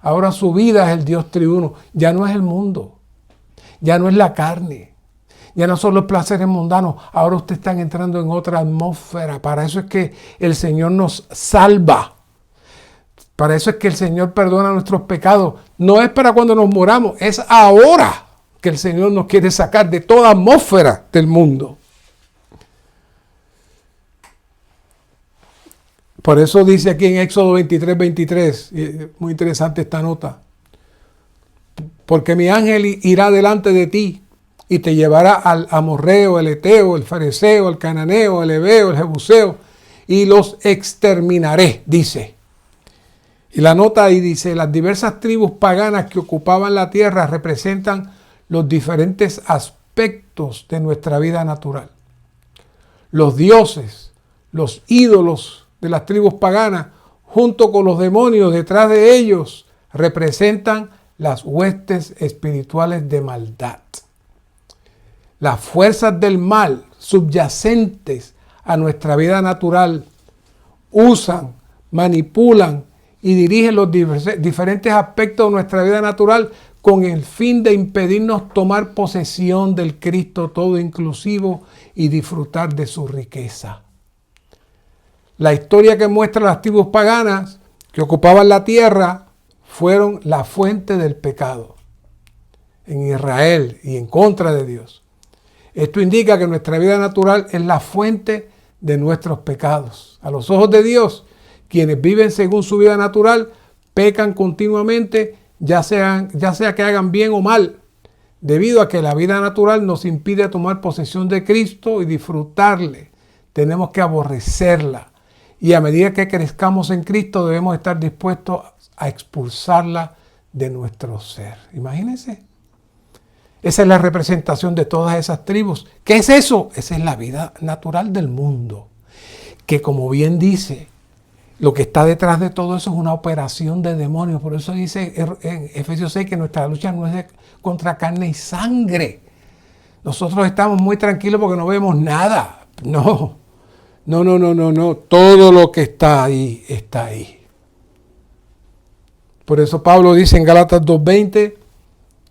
[SPEAKER 1] Ahora su vida es el Dios triuno. Ya no es el mundo. Ya no es la carne. Ya no son los placeres mundanos. Ahora ustedes están entrando en otra atmósfera. Para eso es que el Señor nos salva. Para eso es que el Señor perdona nuestros pecados. No es para cuando nos moramos. Es ahora que el Señor nos quiere sacar de toda atmósfera del mundo. Por eso dice aquí en Éxodo 23:23, muy interesante esta nota. Porque mi ángel irá delante de ti y te llevará al amorreo, el eteo, el fereceo, el cananeo, el heveo, el jebuseo, y los exterminaré, dice. Y la nota ahí dice, las diversas tribus paganas que ocupaban la tierra representan los diferentes aspectos de nuestra vida natural. Los dioses, los ídolos de las tribus paganas, junto con los demonios detrás de ellos, representan las huestes espirituales de maldad. Las fuerzas del mal subyacentes a nuestra vida natural usan, manipulan y dirigen los diferentes aspectos de nuestra vida natural con el fin de impedirnos tomar posesión del Cristo todo inclusivo y disfrutar de su riqueza. La historia que muestra las tribus paganas que ocupaban la tierra fueron la fuente del pecado en Israel y en contra de Dios. Esto indica que nuestra vida natural es la fuente de nuestros pecados. A los ojos de Dios, quienes viven según su vida natural pecan continuamente, ya sea que hagan bien o mal, debido a que la vida natural nos impide tomar posesión de Cristo y disfrutarle. Tenemos que aborrecerla. Y a medida que crezcamos en Cristo debemos estar dispuestos a expulsarla de nuestro ser. Imagínense. Esa es la representación de todas esas tribus. ¿Qué es eso? Esa es la vida natural del mundo. Que como bien dice, lo que está detrás de todo eso es una operación de demonios. Por eso dice en Efesios 6 que nuestra lucha no es contra carne y sangre. Nosotros estamos muy tranquilos porque no vemos nada. No. Todo lo que está ahí, está ahí. Por eso Pablo dice en Gálatas 2:20,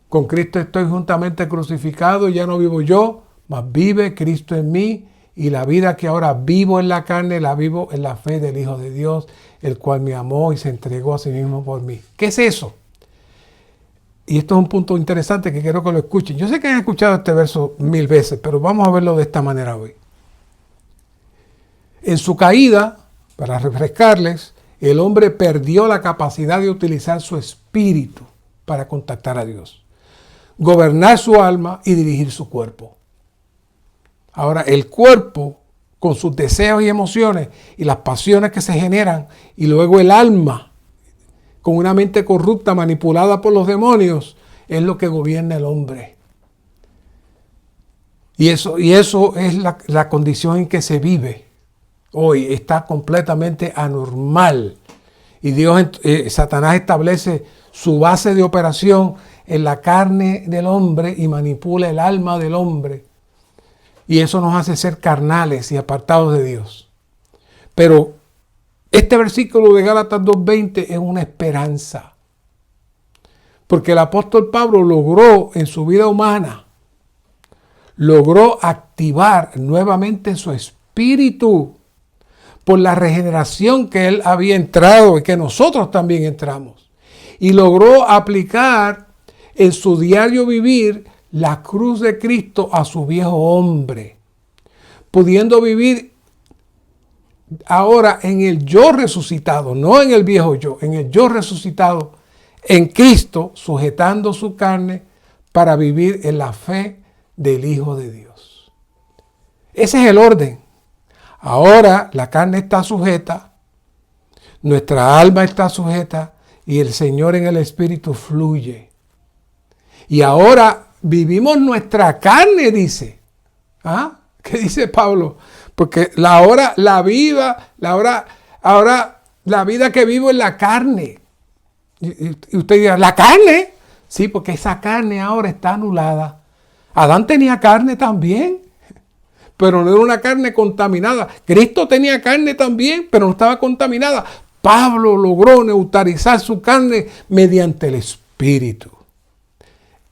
[SPEAKER 1] con Cristo estoy juntamente crucificado, ya no vivo yo, mas vive Cristo en mí, y la vida que ahora vivo en la carne, la vivo en la fe del Hijo de Dios, el cual me amó y se entregó a sí mismo por mí. ¿Qué es eso? Y esto es un punto interesante que quiero que lo escuchen. Yo sé que han escuchado este verso 1000 veces, pero vamos a verlo de esta manera hoy. En su caída, para refrescarles, el hombre perdió la capacidad de utilizar su espíritu para contactar a Dios, gobernar su alma y dirigir su cuerpo. Ahora, el cuerpo, con sus deseos y emociones y las pasiones que se generan, y luego el alma, con una mente corrupta manipulada por los demonios, es lo que gobierna el hombre. Y eso es la condición en que se vive. Hoy está completamente anormal. Y Satanás establece su base de operación en la carne del hombre y manipula el alma del hombre. Y eso nos hace ser carnales y apartados de Dios. Pero este versículo de Gálatas 2:20 es una esperanza. Porque el apóstol Pablo logró en su vida humana, logró activar nuevamente su espíritu por la regeneración que él había entrado y que nosotros también entramos. Y logró aplicar en su diario vivir la cruz de Cristo a su viejo hombre, pudiendo vivir ahora en el yo resucitado, no en el viejo yo, en el yo resucitado, en Cristo, sujetando su carne para vivir en la fe del Hijo de Dios. Ese es el orden. Ahora la carne está sujeta, nuestra alma está sujeta y el Señor en el Espíritu fluye. Y ahora vivimos nuestra carne, dice. ¿Ah? ¿Qué dice Pablo? Porque ahora la vida que vivo es la carne. Y usted dirá, ¿la carne? Sí, porque esa carne ahora está anulada. Adán tenía carne también, pero no era una carne contaminada. Cristo tenía carne también, pero no estaba contaminada. Pablo logró neutralizar su carne mediante el Espíritu.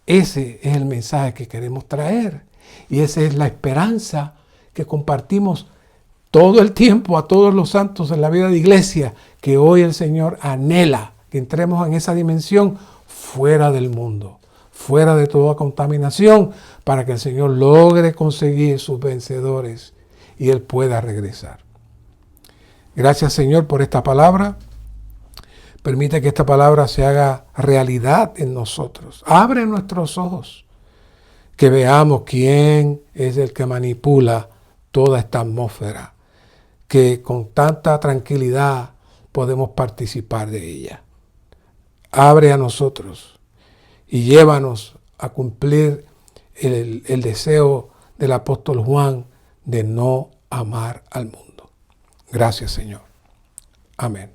[SPEAKER 1] Ese es el mensaje que queremos traer. Y esa es la esperanza que compartimos todo el tiempo a todos los santos en la vida de iglesia, que hoy el Señor anhela que entremos en esa dimensión fuera del mundo, fuera de toda contaminación, para que el Señor logre conseguir sus vencedores y Él pueda regresar. Gracias, Señor, por esta palabra. Permite que esta palabra se haga realidad en nosotros. Abre nuestros ojos, que veamos quién es el que manipula toda esta atmósfera, que con tanta tranquilidad podemos participar de ella. Abre a nosotros y llévanos a cumplir el deseo del apóstol Juan de no amar al mundo. Gracias, Señor. Amén.